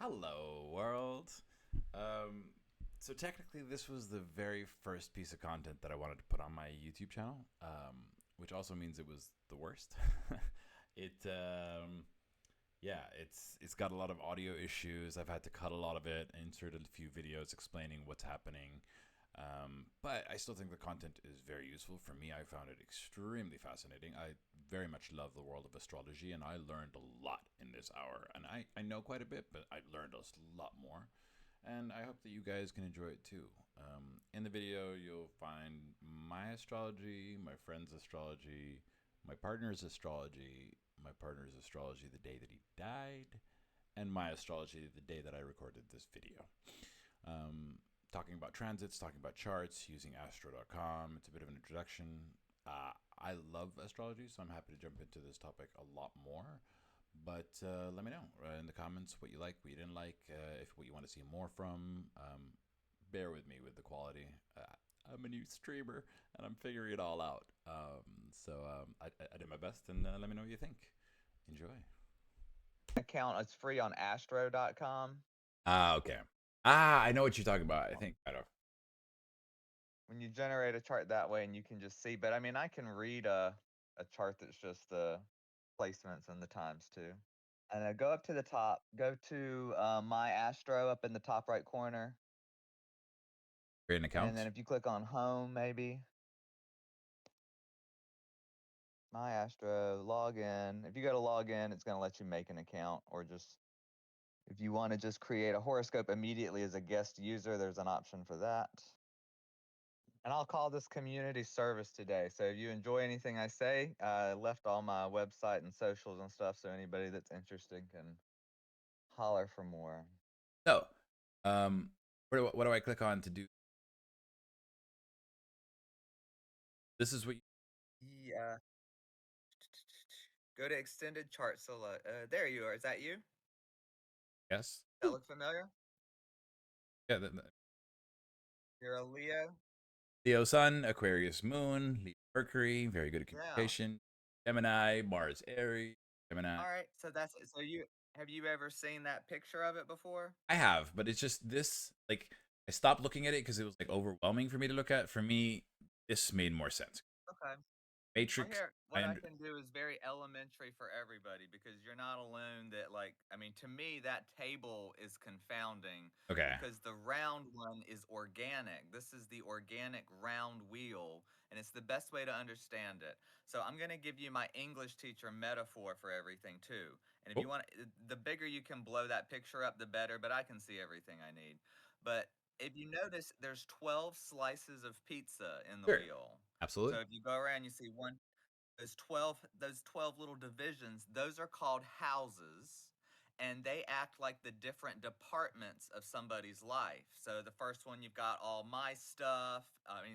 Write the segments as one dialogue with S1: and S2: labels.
S1: Hello, world. Um, so technically, this was the very first piece of content that I wanted to put on my YouTube channel, which also means it was the worst. it, yeah, it's got a lot of audio issues. I've had to cut a lot of it, insert a few videos explaining what's happening. But I still think the content is very useful. For me, I found it extremely fascinating. I very much love the world of astrology, and I learned a lot in this hour. And I know quite a bit, but I learned a lot more. And I hope that you guys can enjoy it too. In the video, you'll find my astrology, my friend's astrology, my partner's astrology, my partner's astrology the day that he died, and my astrology the day that I recorded this video. Um, Talking about transits, talking about charts, using astro.com. It's a bit of an introduction. I love astrology, so I'm happy to jump into this topic a lot more. But let me know in the comments what you like, what you didn't like, if what you want to see more from. Bear with me with the quality. I'm a new streamer and I'm figuring it all out. I did my best, and let me know what you think. Enjoy.
S2: Account. It's free on astro.com.
S1: Okay. I know what you're talking about. I think I don't.
S2: When you generate a chart that way and you can just see, but I mean, I can read a chart that's just the placements and the times too. And go up to the top, go to My Astro up in the top right corner.
S1: Create an
S2: And
S1: account.
S2: then if you click on Home, maybe My Astro, log in. If you go to log in, it's going to let you make an account, or just if you want to just create a horoscope immediately as a guest user, there's an option for that. And I'll call this community service today. So if you enjoy anything I say, I left all my website and socials and stuff, so anybody that's interested can holler for more.
S1: So, um, what do I click on to do? This is what you.
S2: Yeah. Go to extended chart select. There you are. Is that you?
S1: Yes.
S2: That look familiar?
S1: Yeah.
S2: You're a Leo?
S1: Leo Sun, Aquarius Moon, Leo Mercury, very good at
S2: Yeah.
S1: communication. Gemini, Mars Aries, Gemini.
S2: All right. So that's it. So you have you ever seen that picture of it before?
S1: I have, but it's just this. Like, I stopped looking at it because it was like overwhelming for me to look at. For me, this made more sense.
S2: Okay. Well,
S1: Matrix.
S2: here,
S1: I
S2: what I
S1: under.
S2: can do is very elementary for everybody because you're not alone. That, like, I mean, to me, that table is confounding
S1: Okay.
S2: because the round one is organic. This is the organic round wheel, and it's the best way to understand it. So, I'm going to give you my English teacher metaphor for everything, too. And if you
S1: Oh,
S2: want, the bigger you can blow that picture up, the better, but I can see everything I need. But if you notice, there's 12 slices of pizza in the
S1: sure.
S2: wheel.
S1: Absolutely.
S2: So if you go around, you see one, those 12 little divisions, those are called houses, and they act like the different departments of somebody's life. So the first one, you've got all my stuff,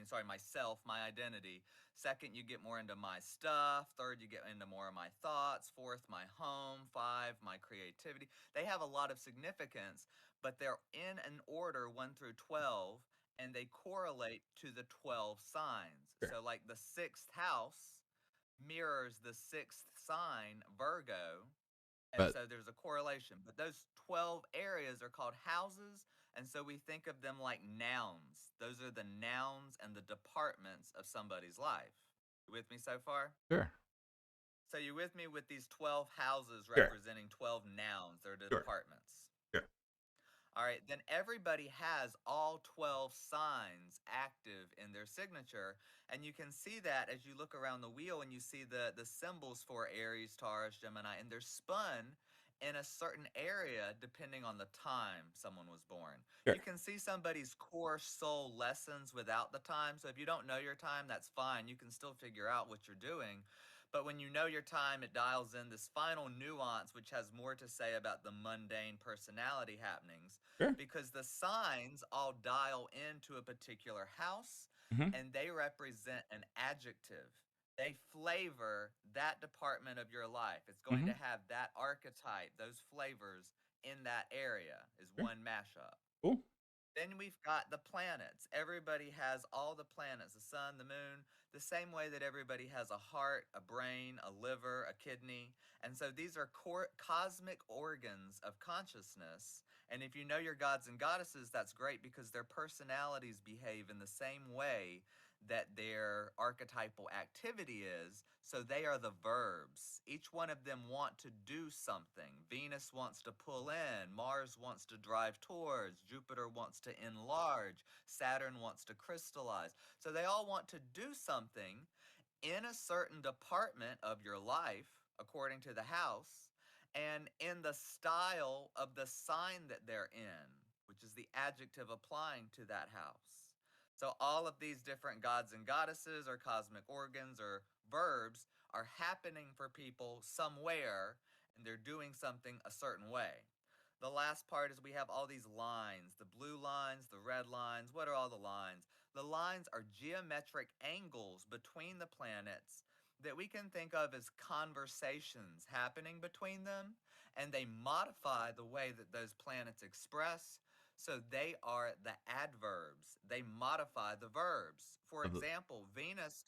S2: sorry, myself, my identity. Second, you get more into my stuff. Third, you get into more of my thoughts. Fourth, my home. Five, my creativity. They have a lot of significance, but they're in an order 1 through 12, and they correlate to the 12 signs.
S1: Sure.
S2: So like the sixth house mirrors the sixth sign, Virgo. And
S1: But
S2: so there's a correlation. But those 12 areas are called houses. And so we think of them like nouns. Those are the nouns and the departments of somebody's life. You with me so far?
S1: sure.
S2: So you with me with these 12 houses
S1: Sure.
S2: representing 12 nouns? They're the
S1: Sure.
S2: departments.
S1: Sure.
S2: All right, then everybody has all 12 signs active in their signature. And you can see that as you look around the wheel and you see the symbols for Aries, Taurus, Gemini, and they're spun in a certain area depending on the time someone was born.
S1: Sure.
S2: You can see somebody's core soul lessons without the time. So if you don't know your time, that's fine. You can still figure out what you're doing. But when you know your time, it dials in this final nuance, which has more to say about the mundane personality happenings,
S1: Sure.
S2: because the signs all dial into a particular house
S1: Mm-hmm.
S2: and they represent an adjective. They flavor that department of your life. It's going
S1: Mm-hmm.
S2: to have that archetype, those flavors in that area is
S1: Sure.
S2: one mashup.
S1: Cool.
S2: Then we've got the planets. Everybody has all the planets, the sun, the moon, the same way that everybody has a heart, a brain, a liver, a kidney. And so these are cosmic organs of consciousness. And if you know your gods and goddesses, that's great because their personalities behave in the same way that their archetypal activity is. So they are the verbs. Each one of them want to do something. Venus wants to pull in, Mars wants to drive towards, Jupiter wants to enlarge, Saturn wants to crystallize. So they all want to do something in a certain department of your life, according to the house, and in the style of the sign that they're in, which is the adjective applying to that house. So all of these different gods and goddesses or cosmic organs or verbs are happening for people somewhere, and they're doing something a certain way. The last part is we have all these lines, the blue lines, the red lines. What are all the lines? The lines are geometric angles between the planets that we can think of as conversations happening between them, and they modify the way that those planets express. So they are the adverbs. They modify the verbs. For
S1: Of the,
S2: example, Venus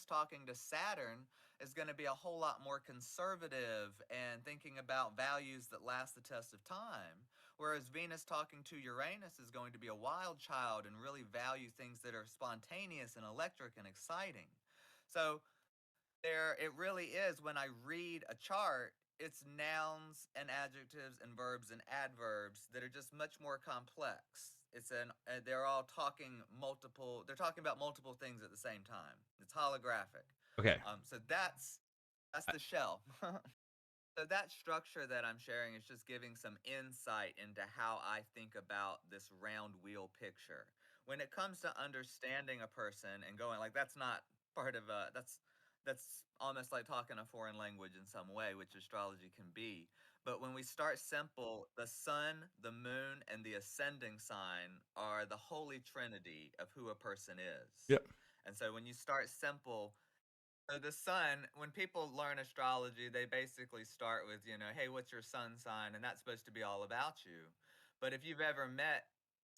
S2: talking to Saturn is going to be a whole lot more conservative and thinking about values that last the test of time. Whereas Venus talking to Uranus is going to be a wild child and really value things that are spontaneous and electric and exciting. So there it really is when I read a chart, it's nouns and adjectives and verbs and adverbs that are just much more complex. They're all talking multiple, they're talking about multiple things at the same time. It's holographic.
S1: okay.
S2: So that's
S1: I,
S2: the shell. So that structure that I'm sharing is just giving some insight into how I think about this round wheel picture. When it comes to understanding a person and going like that's not part of that's almost like talking a foreign language in some way, which astrology can be. But when we start simple, the sun, the moon, and the ascending sign are the holy trinity of who a person is.
S1: yep.
S2: And so when you start simple, so the sun, when people learn astrology, they basically start with, hey, what's your sun sign? And that's supposed to be all about you. But if you've ever met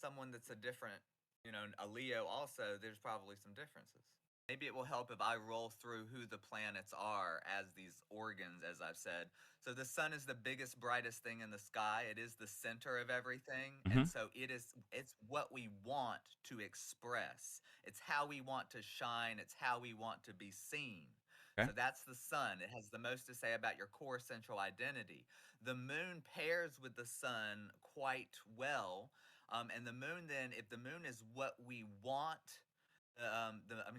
S2: someone that's a different, a Leo also, there's probably some differences. Maybe it will help if I roll through who the planets are as these organs, as I've said. So the sun is the biggest, brightest thing in the sky. It is the center of everything.
S1: Hmm.
S2: And so it's what we want to express. It's how we want to shine. It's how we want to be seen.
S1: Okay.
S2: So that's the sun. It has the most to say about your core central identity. The moon pairs with the sun quite well. And the moon, then, if the moon is what we want,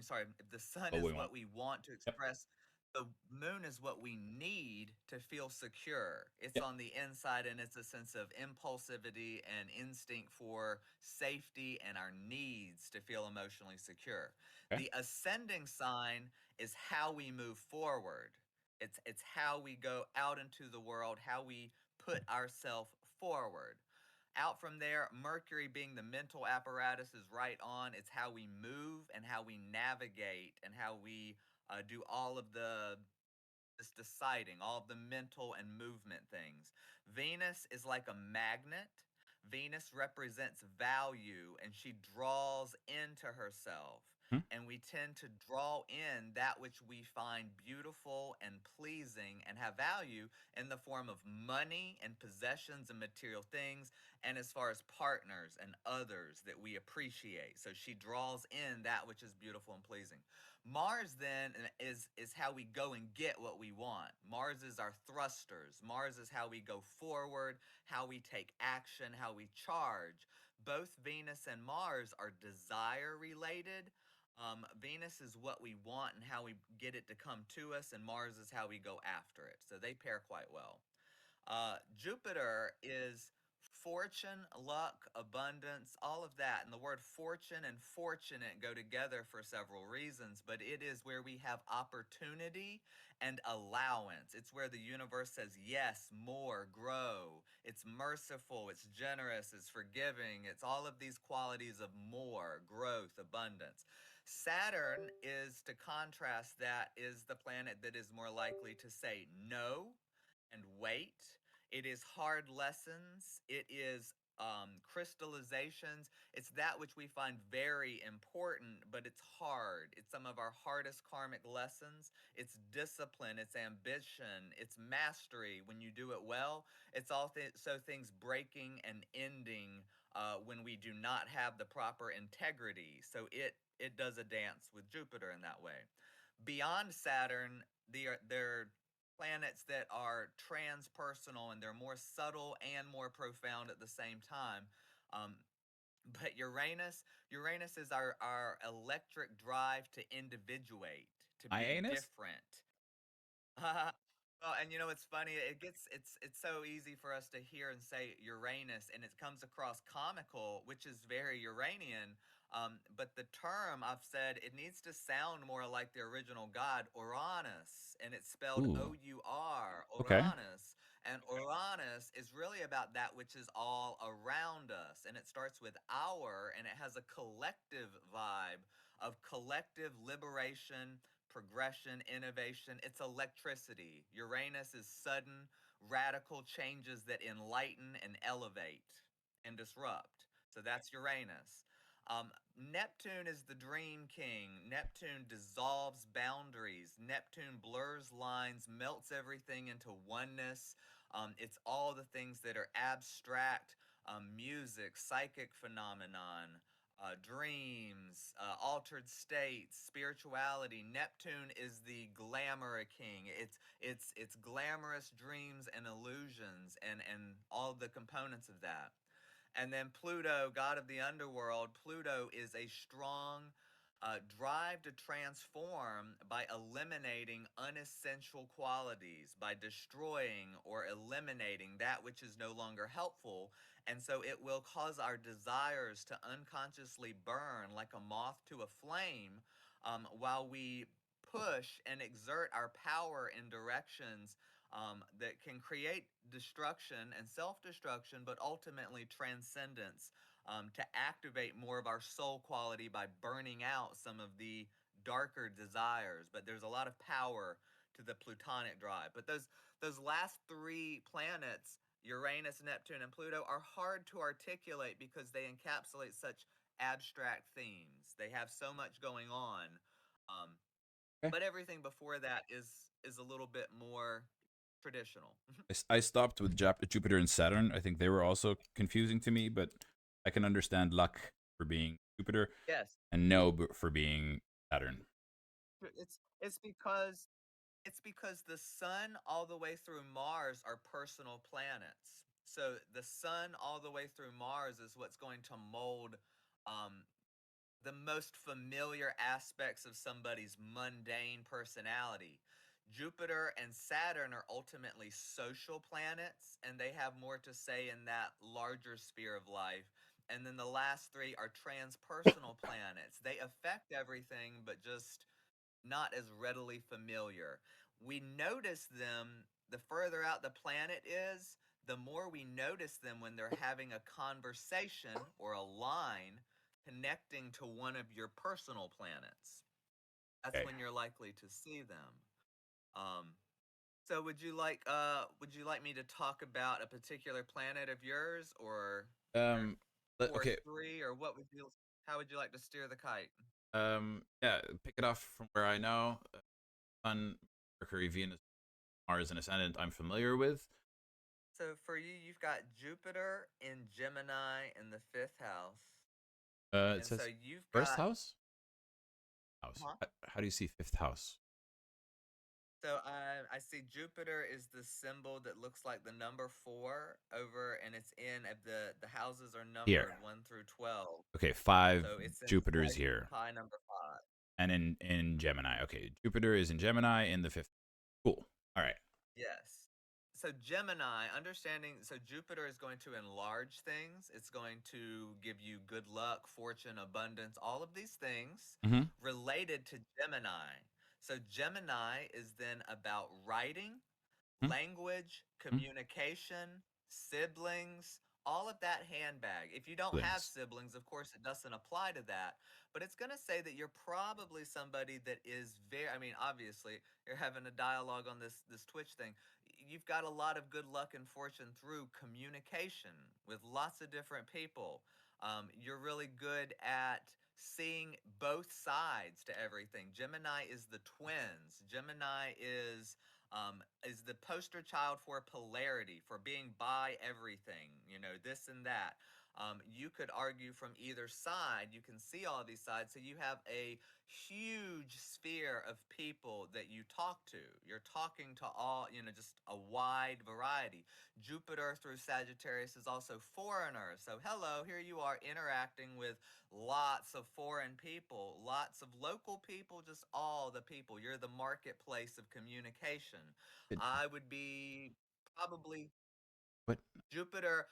S2: sorry, if the sun
S1: What
S2: is
S1: we want.
S2: what we want to
S1: Yep.
S2: express, the moon is what we need to feel secure. It's
S1: Yep.
S2: on the inside and it's a sense of impulsivity and instinct for safety and our needs to feel emotionally secure.
S1: Okay.
S2: The ascending sign is how we move forward. It's how we go out into the world, how we put ourselves forward. Out from there, Mercury being the mental apparatus is right on. It's how we move and how we navigate and how we do all of the just deciding, all of the mental and movement things. Venus is like a magnet. Venus represents value and she draws into herself.
S1: Hmm.
S2: And we tend to draw in that which we find beautiful and pleasing and have value in the form of money and possessions and material things, and as far as partners and others that we appreciate. So she draws in that which is beautiful and pleasing. Mars then is how we go and get what we want. Mars is our thrusters. Mars is how we go forward, how we take action, how we charge. Both Venus and Mars are desire related. Venus is what we want and how we get it to come to us, and Mars is how we go after it. So they pair quite well. Jupiter is fortune, luck, abundance, all of that. And the word fortune and fortunate go together for several reasons, but it is where we have opportunity and allowance. It's where the universe says yes, more, grow. It's merciful, it's generous, it's forgiving. It's all of these qualities of more, growth, abundance. Saturn is, to contrast that, is the planet that is more likely to say no and wait. It is hard lessons. It is crystallizations. It's that which we find very important, but it's hard. It's some of our hardest karmic lessons. It's discipline, it's ambition, it's mastery when you do it well. It's also things breaking and ending when we do not have the proper integrity. So it does a dance with Jupiter in that way. Beyond Saturn, they're planets that are transpersonal and they're more subtle and more profound at the same time. Um, but Uranus is our electric drive to individuate, to
S1: My
S2: be
S1: anus?
S2: different. Well, and you know it's funny. It's so easy for us to hear and say Uranus, and it comes across comical, which is very Uranian. But the term I've said it needs to sound more like the original god Uranus, and it's spelled
S1: Ooh.
S2: O-U-R,
S1: Okay.
S2: Uranus. And Uranus is really about that which is all around us, and it starts with our, and it has a collective vibe of collective liberation, progression, innovation. It's electricity. Uranus is sudden, radical changes that enlighten and elevate and disrupt. So that's Uranus. Neptune is the dream king. Neptune dissolves boundaries. Neptune blurs lines, melts everything into oneness. It's all the things that are abstract, music, psychic phenomenon, dreams, altered states, spirituality. Neptune is the glamour king. It's glamorous dreams and illusions and all the components of that. And then Pluto, god of the underworld, Pluto is a strong drive to transform by eliminating unessential qualities, by destroying or eliminating that which is no longer helpful. And so it will cause our desires to unconsciously burn like a moth to a flame while we push and exert our power in directions that can create destruction and self destruction, but ultimately transcendence to activate more of our soul quality by burning out some of the darker desires. But there's a lot of power to the Plutonic drive. But those last three planets, Uranus, Neptune, and Pluto, are hard to articulate because they encapsulate such abstract themes. They have so much going on. Um,
S1: Okay.
S2: but everything before that is a little bit more traditional.
S1: I stopped with Jupiter and Saturn. I think they were also confusing to me, but I can understand luck for being Jupiter
S2: Yes,
S1: and no for being Saturn.
S2: it's it's because the sun all the way through Mars are personal planets. So the sun all the way through Mars is what's going to mold um, the most familiar aspects of somebody's mundane personality. Jupiter and Saturn are ultimately social planets, and they have more to say in that larger sphere of life. And then the last three are transpersonal planets. They affect everything, but just not as readily familiar. We notice them the further out the planet is, the more we notice them when they're having a conversation or a line connecting to one of your personal planets. That's
S1: Okay.
S2: when you're likely to see them. Um, so would you like me to talk about a particular planet of yours or
S1: Um.
S2: or
S1: Okay.
S2: three or what would you how would you like to steer the kite?
S1: Yeah. Pick it off from where I know. Sun, Mercury, Venus, Mars, and Ascendant. I'm familiar with.
S2: So for you, you've got Jupiter in Gemini in the fifth house.
S1: It
S2: And so
S1: says
S2: you've
S1: first
S2: got,
S1: house. House.
S2: huh?
S1: How do you see fifth house?
S2: So I see Jupiter is the symbol that looks like the number four over, and it's in the houses are
S1: Here.
S2: numbered 1 through 12.
S1: Okay. 5.
S2: So it's in
S1: Jupiter is
S2: slice
S1: here,
S2: pie number five.
S1: and in Gemini. Okay. Jupiter is in Gemini in the fifth. Cool. All right.
S2: Yes. So Gemini, understanding, so Jupiter is going to enlarge things. It's going to give you good luck, fortune, abundance, all of these things
S1: Mm-hmm.
S2: related to Gemini. So Gemini is then about writing,
S1: Mm-hmm.
S2: language, communication, siblings, all of that handbag. If you don't have
S1: Things.
S2: siblings, of course, it doesn't apply to that. But it's going to say that you're probably somebody that is very, I mean, obviously, you're having a dialogue on this Twitch thing. You've got a lot of good luck and fortune through communication with lots of different people. You're really good at seeing both sides to everything. Gemini is the twins. Gemini is the poster child for polarity, for being by everything, this and that. You could argue from either side. You can see all these sides. So you have a huge sphere of people that you talk to. You're talking to all, just a wide variety. Jupiter through Sagittarius is also foreigner. So, hello, here you are interacting with lots of foreign people, lots of local people, just all the people. You're the marketplace of communication.
S1: It,
S2: I would be probably
S1: but
S2: Jupiter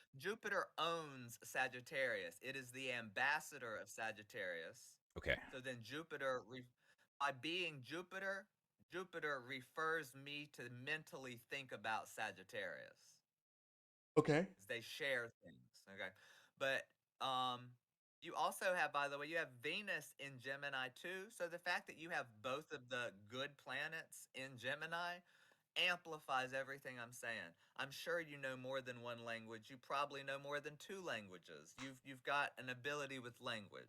S2: owns Sagittarius. It is the ambassador of Sagittarius.
S1: okay.
S2: So then by being Jupiter refers me to mentally think about Sagittarius.
S1: Okay.
S2: They share things. Okay. But you also have, by the way, you have Venus in Gemini too. So the fact that you have both of the good planets in Gemini amplifies everything I'm saying. I'm sure you know more than one language. You probably know more than two languages. You've got an ability with language.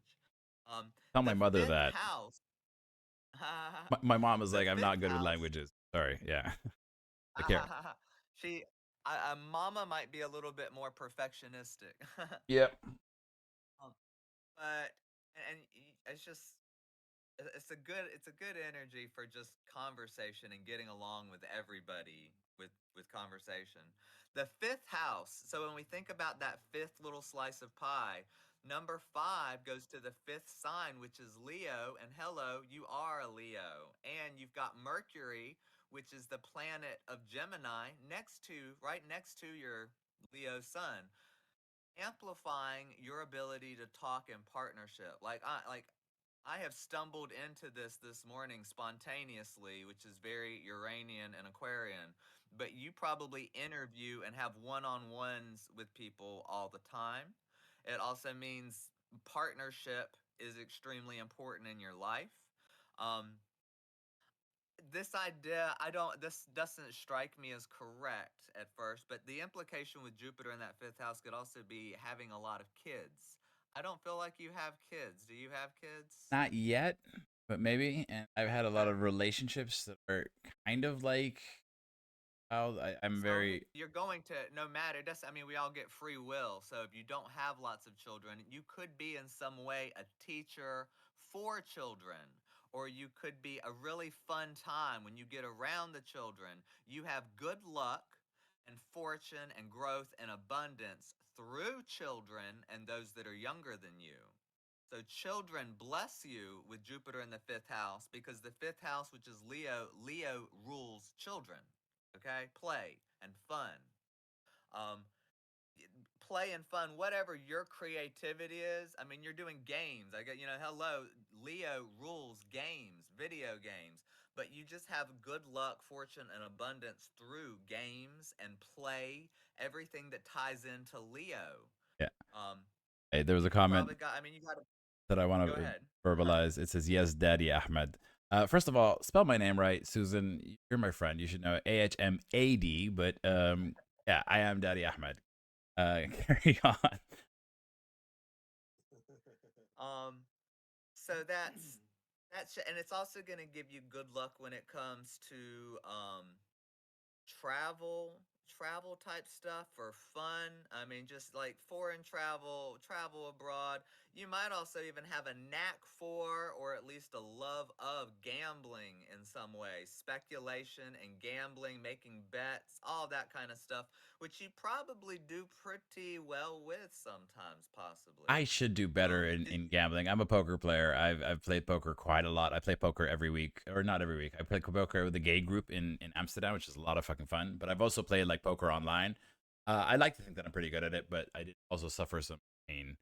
S1: Tell my
S2: The
S1: mother
S2: fifth
S1: that.
S2: house,
S1: My mom was
S2: the
S1: like, I'm
S2: fifth
S1: not good with
S2: house.
S1: languages. Sorry. Yeah. I can't.
S2: she, Mama might be a little bit more perfectionistic.
S1: Yep.
S2: um, but and it's just it's a good energy for just conversation and getting along with everybody with conversation. The fifth house. So when we think about that fifth little slice of pie, number 5 goes to the fifth sign, which is Leo. And hello, you are a Leo, and you've got Mercury, which is the planet of Gemini, right next to your Leo sun, amplifying your ability to talk in partnership. I have stumbled into this morning spontaneously, which is very Uranian and Aquarian. But you probably interview and have one-on-ones with people all the time. It also means partnership is extremely important in your life. Um, this idea, I don't this doesn't strike me as correct at first, but the implication with Jupiter in that fifth house could also be having a lot of kids. I don't feel like you have kids. Do you have kids?
S1: Not yet, but maybe. And I've had a lot
S2: Okay.
S1: of relationships that are kind of like how I'm
S2: So
S1: very.
S2: you're going to, no matter, I mean, we all get free will. So if you don't have lots of children, you could be in some way a teacher for children, or you could be a really fun time when you get around the children. You have good luck and fortune and growth and abundance through children and those that are younger than you. So children bless you with Jupiter in the fifth house, because the fifth house, which is Leo rules children. Okay, play and fun. Um, Play and fun, whatever your creativity is. I mean, you're doing games. Hello, Leo rules games, video games. But you just have good luck, fortune, and abundance through games and play, everything that ties into Leo.
S1: Yeah.
S2: Um,
S1: Hey, there was a
S2: you
S1: comment
S2: probably got, I mean, you got to
S1: that I want
S2: go
S1: to
S2: ahead.
S1: verbalize. It says, "Yes, Daddy Ahmed." First of all, spell my name right, Susan. You're my friend. You should know Ahmad. But yeah, I am Daddy Ahmed. Carry on.
S2: um, so and it's also going to give you good luck when it comes to travel type stuff for fun. I mean, just like foreign travel abroad. You might also even have a knack for, or at least a love of, gambling in some way. Speculation and gambling, making bets, all that kind of stuff, which you probably do pretty well with sometimes, possibly.
S1: I should do better in gambling. I'm a poker player. I've played poker quite a lot. I play poker every week, or not every week. I play poker with a gay group in Amsterdam, which is a lot of fucking fun. But I've also played like poker online. I like to think that I'm pretty good at it, but I did also suffer some pain.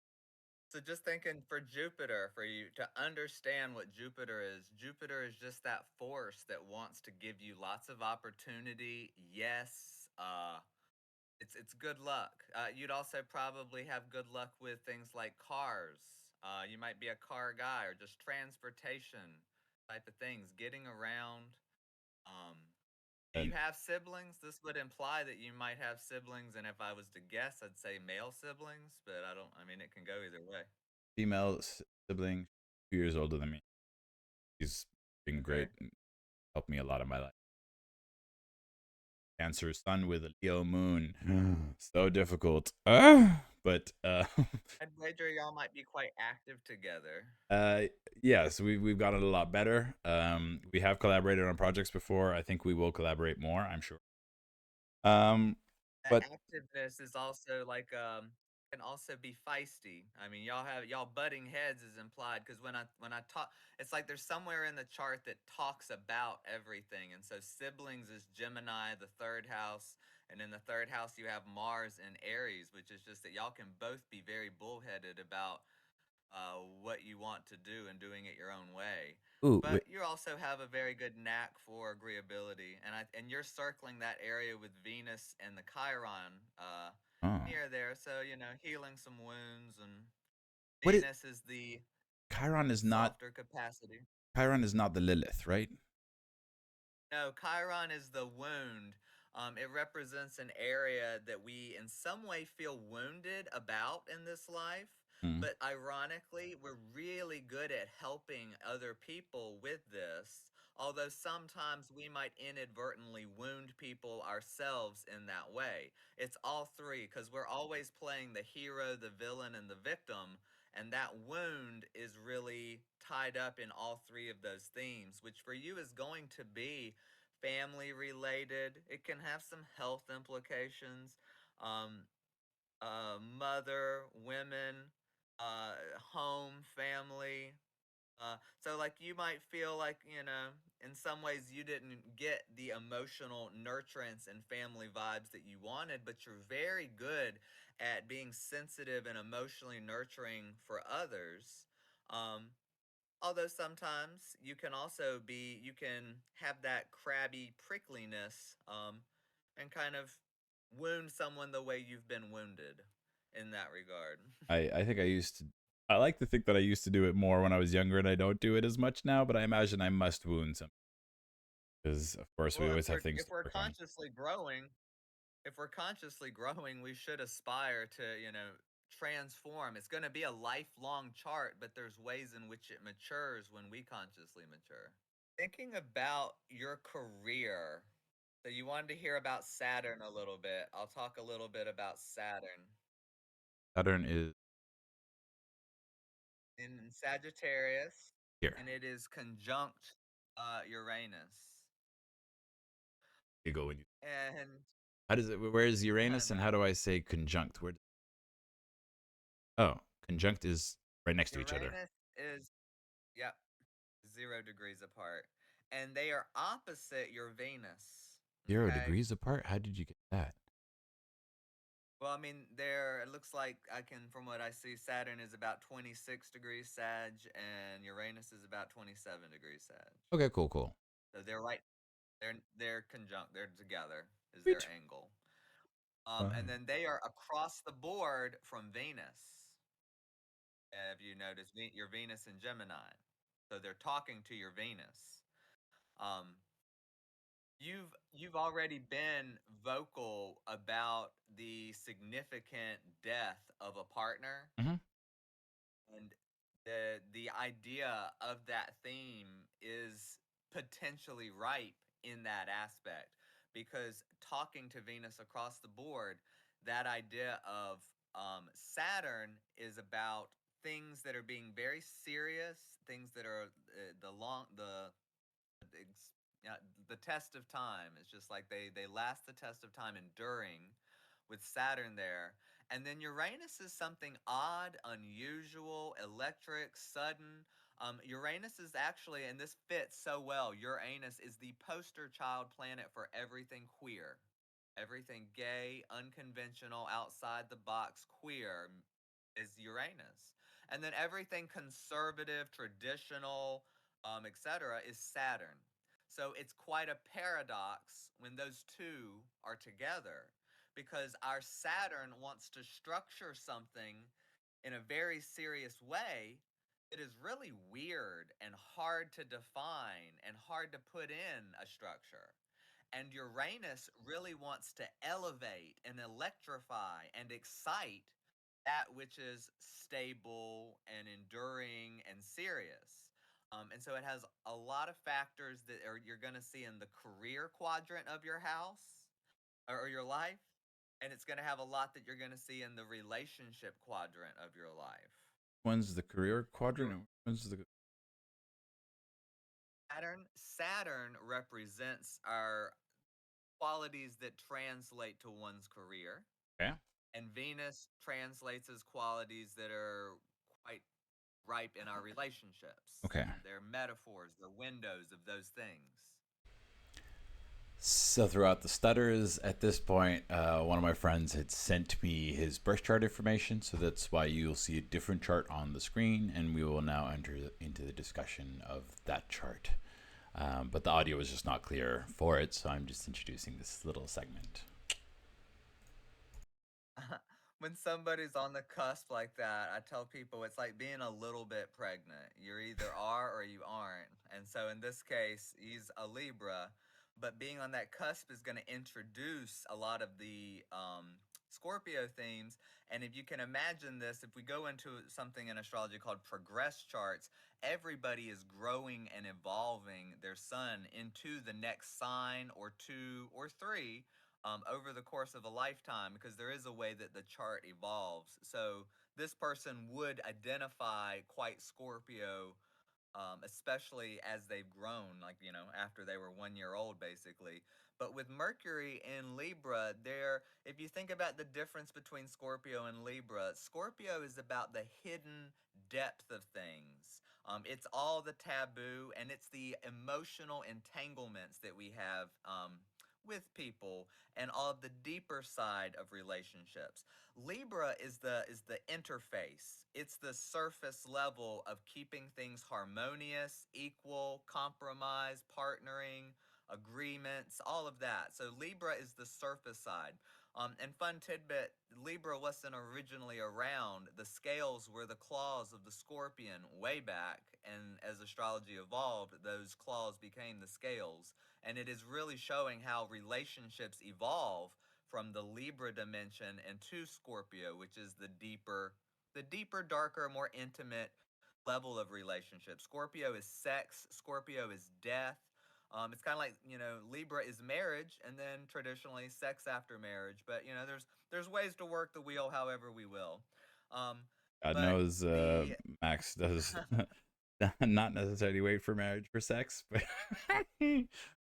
S2: So just thinking for Jupiter, for you to understand what Jupiter is just that force that wants to give you lots of opportunity. Yes, It's good luck. You'd also probably have good luck with things like cars. You might be a car guy or just transportation type of things, getting around. Um, do you
S1: And
S2: have siblings? This would imply that you might have siblings, and if I was to guess, I'd say male siblings, but I don't. I mean, it can go either way.
S1: female sibling, 2 years older than me. He's been
S2: Okay.
S1: great and helped me a lot in my life. Cancer sun with a Leo moon. So difficult. But
S2: I'd wager y'all might be quite active together.
S1: uh, yes, we've gotten a lot better. We have collaborated on projects before. I think we will collaborate more. I'm sure. Um,
S2: That
S1: but
S2: activeness is also like can also be feisty. I mean, y'all butting heads is implied because when I talk, it's like there's somewhere in the chart that talks about everything, and so siblings is Gemini, the third house, and in the third house you have Mars and Aries, which is just that y'all can both be very bullheaded about what you want to do and doing it your own way.
S1: ooh,
S2: But you also have a very good knack for agreeability, and you're circling that area with Venus and the Chiron
S1: oh,
S2: near there. So healing some wounds, and
S1: what is
S2: Venus is the
S1: Chiron? Is not
S2: softer capacity.
S1: Chiron is not the Lilith, right?
S2: No, Chiron is the wound. It represents an area that we, in some way, feel wounded about in this life.
S1: Mm.
S2: But ironically, we're really good at helping other people with this. Although sometimes we might inadvertently wound people ourselves in that way. It's all three because we're always playing the hero, the villain, and the victim. And that wound is really tied up in all three of those themes, which for you is going to be family related. It can have some health implications. Um, Mother, women, home, family. So, like, you might feel like, in some ways you didn't get the emotional nurturance and family vibes that you wanted, but you're very good at being sensitive and emotionally nurturing for others. Um, Although sometimes you can have that crabby prickliness and kind of wound someone the way you've been wounded in that regard.
S1: I think I used to. I like to think that I used to do it more when I was younger, and I don't do it as much now. But I imagine I must wound some because, of course, we
S2: Well,
S1: always have things
S2: if
S1: to
S2: we're
S1: work on.
S2: consciously growing, we should aspire to, transform. It's going to be a lifelong chart, but there's ways in which it matures when we consciously mature. Thinking about your career, so you wanted to hear about Saturn a little bit. I'll talk a little bit about Saturn.
S1: Saturn is
S2: In Sagittarius,
S1: here.
S2: and it is conjunct Uranus.
S1: You go when you.
S2: And
S1: How does it? Where is
S2: I
S1: Uranus, and how
S2: know
S1: do I say conjunct? Where? Oh, conjunct is right next to each other.
S2: Uranus is, yep, 0 degrees apart. And they are opposite your Venus.
S1: Zero
S2: Okay.
S1: degrees apart. How did you get that?
S2: Well, I mean, it looks like from what I see, Saturn is about 26 degrees Sag, and Uranus is about 27 degrees Sag.
S1: Okay, cool, cool.
S2: So they're conjunct. They're together is their
S1: Which?
S2: angle. And then they are across the board from Venus. Have you noticed your Venus in Gemini? So they're talking to your Venus. Um, you've already been vocal about the significant death of a partner,
S1: Mm-hmm.
S2: and the idea of that theme is potentially ripe in that aspect because talking to Venus across the board, that idea of Saturn is about things that are being very serious, things that are yeah, the test of time. It's just like they last the test of time, enduring with Saturn there. And then Uranus is something odd, unusual, electric, sudden. Uranus is actually, and this fits so well, Uranus is the poster child planet for everything queer, everything gay, unconventional, outside the box, queer is Uranus. And then everything conservative, traditional, etc., is Saturn. So it's quite a paradox when those two are together because our Saturn wants to structure something in a very serious way. It is really weird and hard to define and hard to put in a structure. And Uranus really wants to elevate and electrify and excite that which is stable and enduring and serious. And so it has a lot of factors that you're going to see in the career quadrant of your house or your life. And it's going to have a lot that you're going to see in the relationship quadrant of your life.
S1: When's the career quadrant?
S2: Your
S1: And when's the
S2: Saturn represents our qualities that translate to one's career,
S1: okay?
S2: and Venus translates as qualities that are quite ripe in our relationships.
S1: Okay.
S2: They're metaphors, they're windows of those things.
S1: So throughout the stutters, at this point, one of my friends had sent me his birth chart information, so that's why you'll see a different chart on the screen, and we will now enter into the discussion of that chart. But the audio was just not clear for it, so I'm just introducing this little segment.
S2: When somebody's on the cusp like that, I tell people it's like being a little bit pregnant. You either are or you aren't. And so in this case, he's a Libra, but being on that cusp is going to introduce a lot of the Scorpio themes. And if you can imagine this, if we go into something in astrology called progress charts, everybody is growing and evolving their sun into the next sign or two or three over the course of a lifetime, because there is a way that the chart evolves. So this person would identify quite Scorpio, especially as they've grown, like, after they were 1 year old, basically. But with Mercury in Libra, if you think about the difference between Scorpio and Libra, Scorpio is about the hidden depth of things. It's all the taboo, and it's the emotional entanglements that we have with people, and all of the deeper side of relationships. Libra is the interface. It's the surface level of keeping things harmonious, equal, compromise, partnering, agreements, all of that. So Libra is the surface side. And fun tidbit, Libra wasn't originally around. The scales were the claws of the scorpion way back, and as astrology evolved, those claws became the scales. And it is really showing how relationships evolve from the Libra dimension into Scorpio, which is the deeper, darker, more intimate level of relationship. Scorpio is sex, Scorpio is death. It's kind of like, Libra is marriage, and then traditionally sex after marriage. But there's ways to work the wheel however we will. Um,
S1: God
S2: but
S1: knows
S2: the
S1: Max does not necessarily wait for marriage for sex, but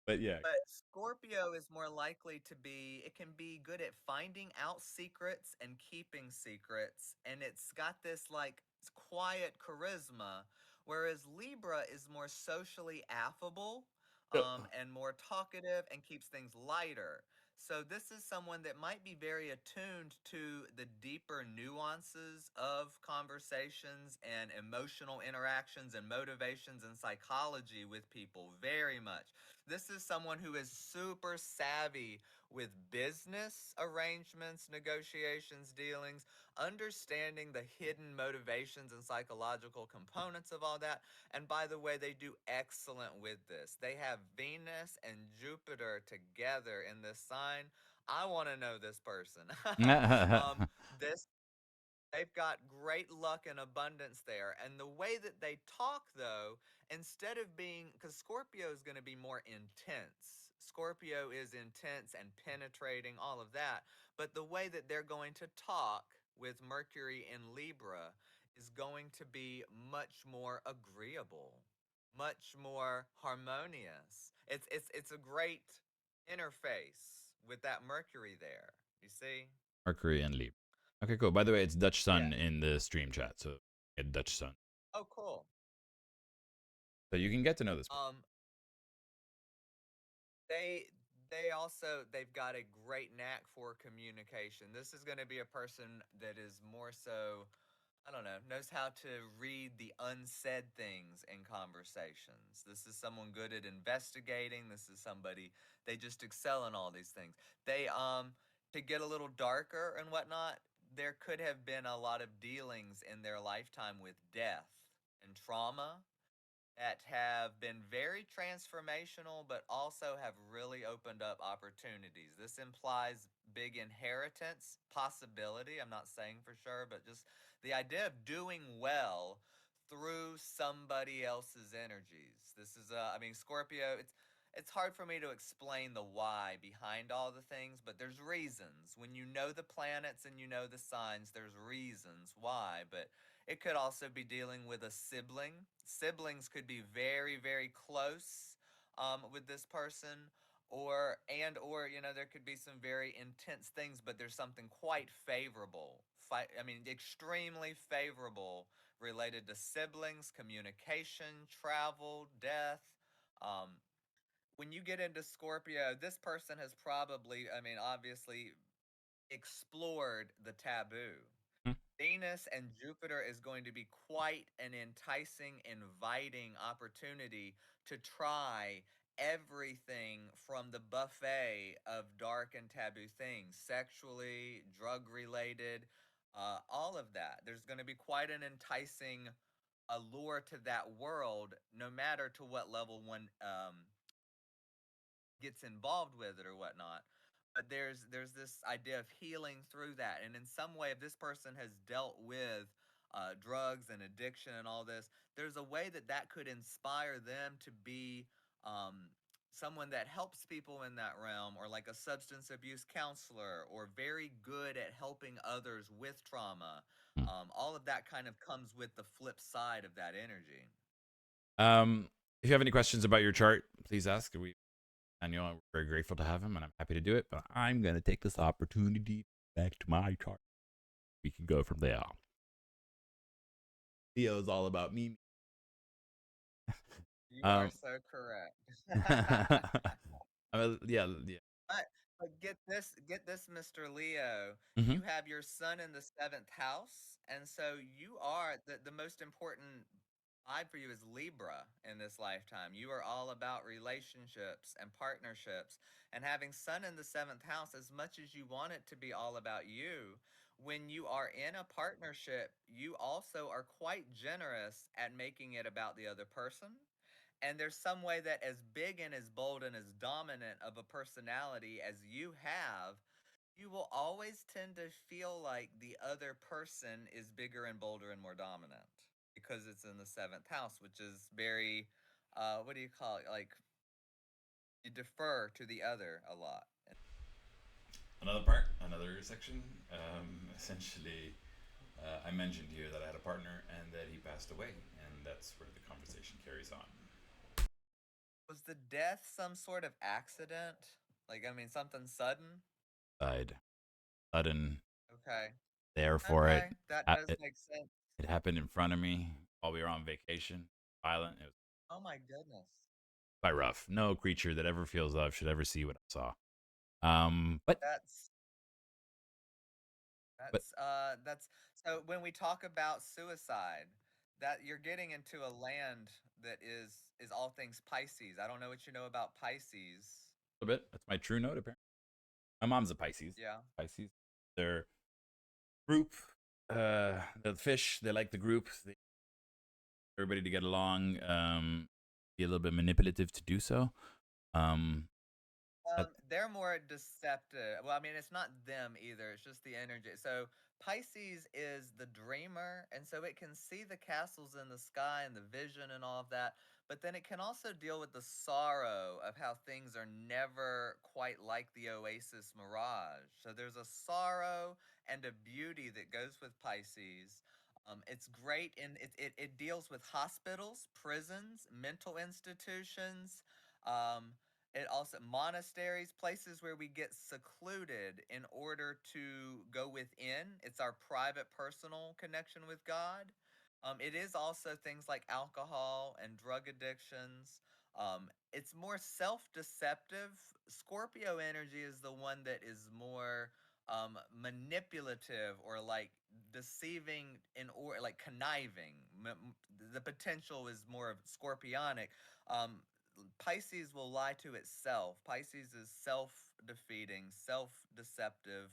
S1: but yeah.
S2: But Scorpio is more likely to be, it can be good at finding out secrets and keeping secrets. And it's got this like quiet charisma, whereas Libra is more socially affable,
S1: Yep.
S2: and more talkative and keeps things lighter. So this is someone that might be very attuned to the deeper nuances of conversations and emotional interactions and motivations and psychology with people very much. This is someone who is super savvy with business arrangements, negotiations, dealings, understanding the hidden motivations and psychological components of all that. And by the way, they do excellent with this. They have Venus and Jupiter together in this sign. I want to know this person. um, this They've got great luck and abundance there. And the way that they talk, though, instead of being, because Scorpio is going to be more intense. Scorpio is intense and penetrating, all of that. But the way that they're going to talk with Mercury in Libra is going to be much more agreeable, much more harmonious. It's a great interface with that Mercury there. You see?
S1: Mercury and Libra. Okay, cool. By the way, it's Dutch Sun
S2: Yeah.
S1: in the stream chat, so get Dutch Sun.
S2: Oh, cool.
S1: So you can get to know this person.
S2: Um, they they've got a great knack for communication. This is going to be a person that is more so, I don't know, knows how to read the unsaid things in conversations. This is someone good at investigating. This is somebody, they just excel in all these things. They to get a little darker and whatnot, there could have been a lot of dealings in their lifetime with death and trauma that have been very transformational, but also have really opened up opportunities. This implies big inheritance possibility. I'm not saying for sure, but just the idea of doing well through somebody else's energies. This is I mean, Scorpio, it's hard for me to explain the why behind all the things, but there's reasons. When you know the planets and you know the signs, there's reasons why. But it could also be dealing with a sibling. Siblings could be very, very close with this person, or you know, there could be some very intense things, but there's something quite favorable. I mean, extremely favorable related to siblings, communication, travel, death. Um, when you get into Scorpio, this person has probably, I mean, obviously explored the taboo.
S1: Hmm.
S2: Venus and Jupiter is going to be quite an enticing, inviting opportunity to try everything from the buffet of dark and taboo things, sexually, drug related, all of that. There's going to be quite an enticing allure to that world, no matter to what level one gets involved with it or whatnot. But there's this idea of healing through that, and in some way, if this person has dealt with drugs and addiction and all this, there's a way that that could inspire them to be someone that helps people in that realm, or like a substance abuse counselor, or very good at helping others with trauma.
S1: Hmm.
S2: All of that kind of comes with the flip side of that energy.
S1: Um, if you have any questions about your chart, please ask. Daniel, I'm very grateful to have him, and I'm happy to do it. But I'm gonna take this opportunity back to my chart. We can go from there. Theo is all about me.
S2: You are
S1: Um,
S2: so correct.
S1: yeah, yeah.
S2: But get this, Mr. Leo.
S1: Mm-hmm.
S2: You have your sun in the seventh house, and so you are the most important vibe for you is Libra in this lifetime. You are all about relationships and partnerships, and having sun in the seventh house, as much as you want it to be all about you, when you are in a partnership, you also are quite generous at making it about the other person. And there's some way that, as big and as bold and as dominant of a personality as you have, you will always tend to feel like the other person is bigger and bolder and more dominant because it's in the seventh house, which is very, what do you call it? Like, you defer to the other a lot.
S1: Another part, another section. Essentially, I mentioned here that I had a partner and that he passed away, and that's where the conversation carries on.
S2: Was the death some sort of accident? Like, I mean, something sudden?
S1: Died sudden,
S2: Okay.
S1: there for it.
S2: Okay. That does
S1: It
S2: make sense.
S1: it happened in front of me while we were on vacation. Violent. It was
S2: Oh my goodness.
S1: quite rough. No creature that ever feels love should ever see what I saw. But
S2: That's
S1: but
S2: that's so when we talk about suicide, that you're getting into a land that is all things Pisces. I don't know what you know about Pisces.
S1: a little bit. That's my true note. Apparently, my mom's a Pisces.
S2: Yeah.
S1: Pisces. They're group. The fish. They like the group. They, everybody to get along. Be a little bit manipulative to do so. Um, that,
S2: They're more deceptive. Well, I mean, it's not them either. It's just the energy. So Pisces is the dreamer, and so it can see the castles in the sky and the vision and all of that. But then it can also deal with the sorrow of how things are never quite like the oasis mirage. So there's a sorrow and a beauty that goes with Pisces. It's great, and it deals with hospitals, prisons, mental institutions. Um, it also monasteries, places where we get secluded in order to go within. It's our private, personal connection with God. It is also things like alcohol and drug addictions. It's more self-deceptive. Scorpio energy is the one that is more manipulative, or like deceiving, in or like conniving. The potential is more of scorpionic. Um, Pisces will lie to itself. Pisces is self self-defeating, self-deceptive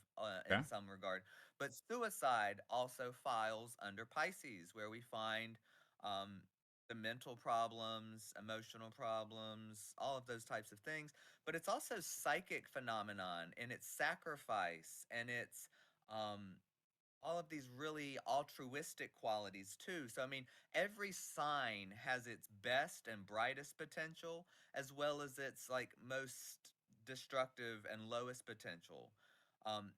S2: in
S1: Okay.
S2: some regard. But suicide also files under Pisces, where we find um, the mental problems, emotional problems, all of those types of things. But it's also psychic phenomenon, and it's sacrifice, and it's um, all of these really altruistic qualities too. So I mean, every sign has its best and brightest potential as well as its like most destructive and lowest potential. Um,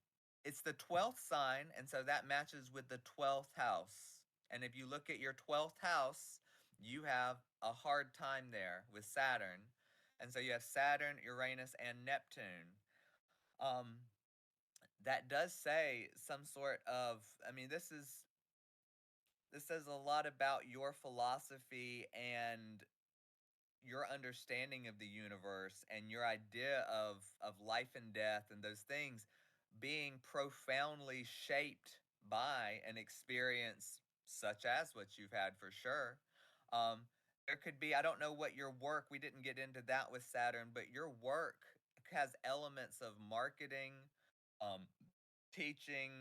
S2: it's the 12th sign, and so that matches with the 12th house. And if you look at your 12th house, you have a hard time there with Saturn. And so you have Saturn, Uranus, and Neptune. Um, that does say some sort of, I mean, this says a lot about your philosophy and your understanding of the universe and your idea of life and death and those things being profoundly shaped by an experience such as what you've had for sure. Um, there could be, I don't know what your work, we didn't get into that with Saturn, but your work has elements of marketing, um, teaching.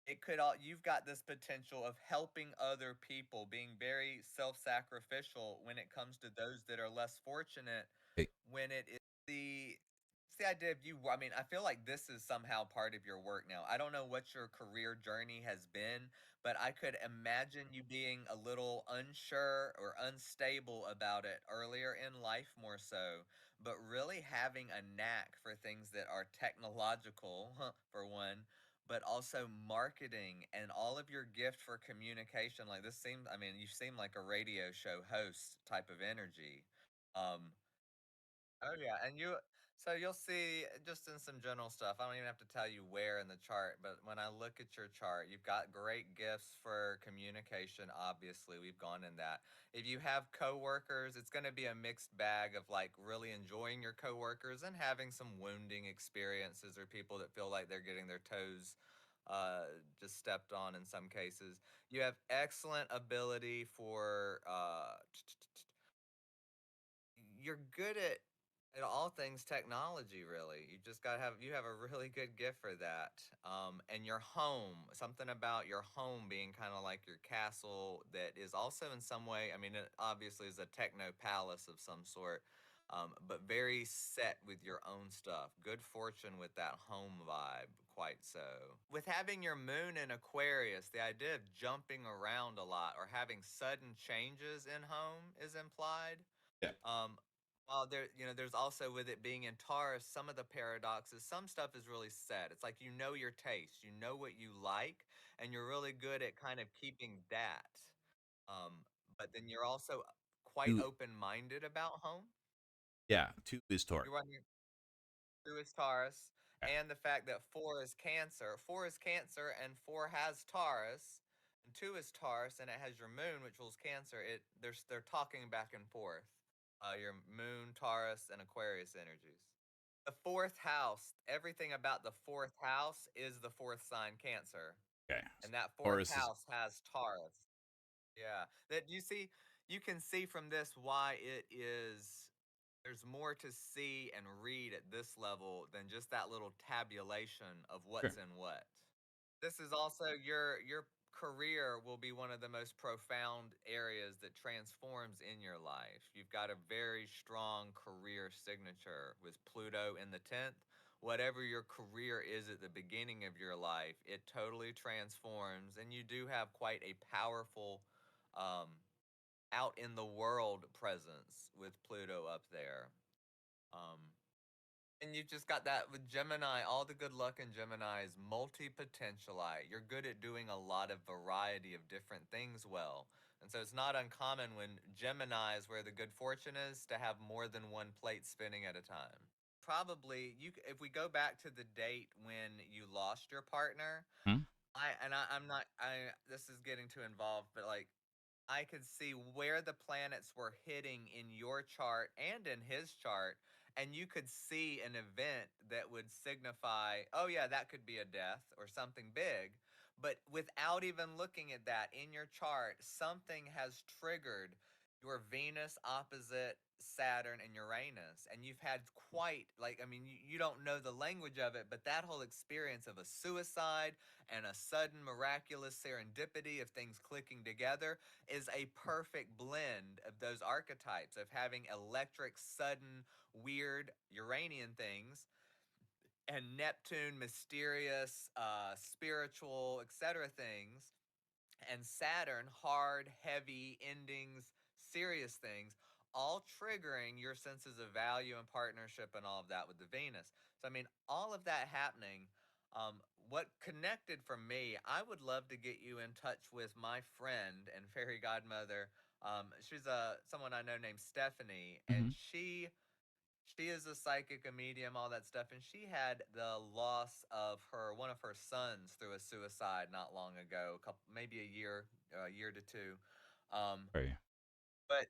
S2: It could all, you've got this potential of helping other people, being very self-sacrificial when it comes to those that are less fortunate,
S1: Hey,
S2: when it is it's the idea of you, I mean, I feel like this is somehow part of your work now. I don't know what your career journey has been, but I could imagine you being a little unsure or unstable about it earlier in life more so, but really having a knack for things that are technological, for one, but also marketing and all of your gift for communication. Like this seems, I mean, you seem like a radio show host type of energy. Um, Oh yeah, and so you'll see just in some general stuff. I don't even have to tell you where in the chart, but when I look at your chart, you've got great gifts for communication. Obviously, we've gone in that. If you have coworkers, it's going to be a mixed bag of like really enjoying your coworkers and having some wounding experiences or people that feel like they're getting their toes just stepped on in some cases. You have excellent ability for you're good at all things technology, really. You just got to have, you have a really good gift for that. And your home, something about your home being kind of like your castle that is also in some way, I mean, it obviously is a techno palace of some sort, but very set with your own stuff. Good fortune with that home vibe, quite so. With having your moon in Aquarius, the idea of jumping around a lot or having sudden changes in home is implied.
S1: yeah.
S2: um, while there, there's also with it being in Taurus, some of the paradoxes, some stuff is really set. It's like you know your taste, you know what you like, and you're really good at kind of keeping that. Um, but then you're also quite
S1: Two,
S2: open-minded about home.
S1: yeah. Two is Taurus.
S2: You're running two is Taurus,
S1: Okay.
S2: and the fact that four is Cancer. Four is Cancer, and four has Taurus, and two is Taurus, and it has your moon, which rules Cancer. They're talking back and forth. Your moon, Taurus, and Aquarius energies. The fourth house, everything about the fourth house is the fourth sign, Cancer,
S1: Okay. So
S2: and that fourth
S1: Taurus is
S2: house has Taurus. Yeah, that you see, you can see from this why it is there's more to see and read at this level than just that little tabulation of what's
S1: sure.
S2: in what. This is also your career will be one of the most profound areas that transforms in your life. You've got a very strong career signature with Pluto in the 10th. Whatever your career is at the beginning of your life, it totally transforms, and you do have quite a powerful um, out in the world presence with Pluto up there. Um, and you've just got that with Gemini. All the good luck in Gemini is multi-potentialite. You're good at doing a lot of variety of different things well. And so it's not uncommon when Gemini is where the good fortune is to have more than one plate spinning at a time. Probably if we go back to the date when you lost your partner,
S1: Hmm?
S2: I'm not I this is getting too involved, but like I could see where the planets were hitting in your chart and in his chart, and you could see an event that would signify, oh, yeah, that could be a death or something big. But without even looking at that in your chart, something has triggered. your Venus opposite Saturn and Uranus, and you've had quite like, I mean, you don't know the language of it, but that whole experience of a suicide and a sudden miraculous serendipity of things clicking together is a perfect blend of those archetypes of having electric, sudden, weird Uranian things and Neptune, mysterious, spiritual, etc. things, and Saturn, hard, heavy endings, serious things, all triggering your senses of value and partnership and all of that with the Venus. So, I mean, all of that happening. What connected for me, I would love to get you in touch with my friend and fairy godmother. She's someone I know named Stephanie, and
S1: Mm-hmm.
S2: she is a psychic, a medium, all that stuff, and she had the loss of one of her sons through a suicide not long ago, maybe a year to two. Um,
S1: Very.
S2: but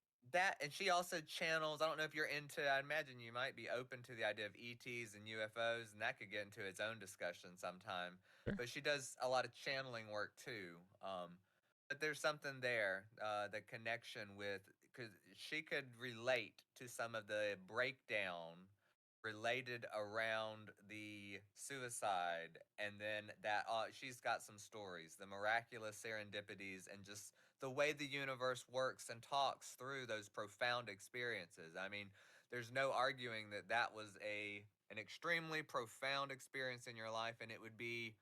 S2: and she also channels. I don't know if you're into. I imagine you might be open to the idea of ETs and UFOs, and that could get into its own discussion sometime.
S1: Sure.
S2: But she does a lot of channeling work too. But there's something there, the connection with, because she could relate to some of the breakdown related around the suicide, and then that she's got some stories, the miraculous serendipities, and just the way the universe works and talks through those profound experiences. I mean, there's no arguing that that was an extremely profound experience in your life, and it would be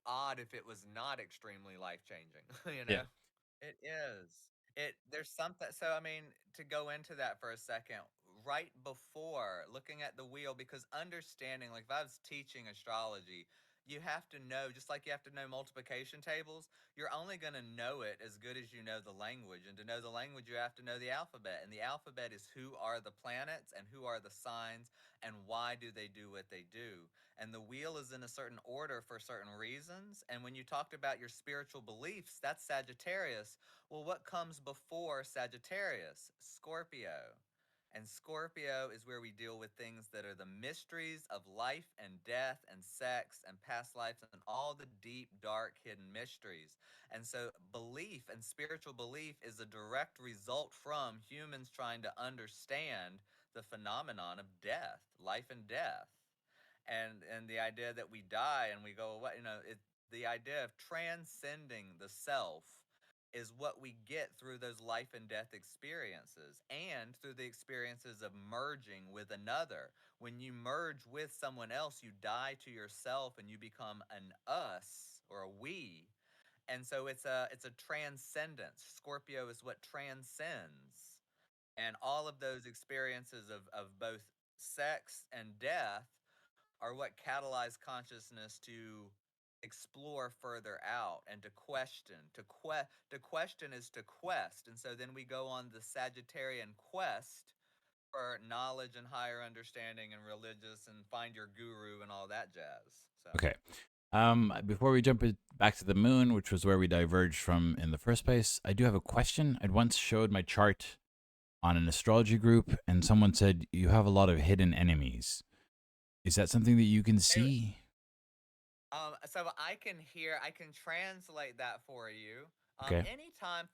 S2: odd if it was not extremely life changing. You
S1: Yeah.
S2: know, it is. There's something. So I mean, to go into that for a second, right before looking at the wheel, because understanding, like if I was teaching astrology, you have to know, just like you have to know multiplication tables, you're only going to know it as good as you know the language. And to know the language, you have to know the alphabet. And the alphabet is who are the planets and who are the signs and why do they do what they do. And the wheel is in a certain order for certain reasons. And when you talked about your spiritual beliefs, that's Sagittarius. Well, what comes before Sagittarius? Scorpio. And Scorpio is where we deal with things that are the mysteries of life and death and sex and past lives and all the deep, dark, hidden mysteries. And so, belief and spiritual belief is a direct result from humans trying to understand the phenomenon of death, life and death, and the idea that we die and we go away. The idea of transcending the self is what we get through those life and death experiences and through the experiences of merging with another. When you merge with someone else, you die to yourself and you become an us or a we. And so it's a transcendence. Scorpio is what transcends. And all of those experiences of both sex and death are what catalyze consciousness to explore further out and to question. To question is to quest. And so then we go on the Sagittarian quest for knowledge and higher understanding and religious and find your guru and all that jazz. So
S1: Okay. Before we jump back to the moon, which was where we diverged from in the first place, I do have a question. I'd once showed my chart on an astrology group, and someone said you have a lot of hidden enemies. Is that something that you can
S2: Hey,
S1: see?
S2: so I can translate that for you.
S1: Okay.
S2: Anytime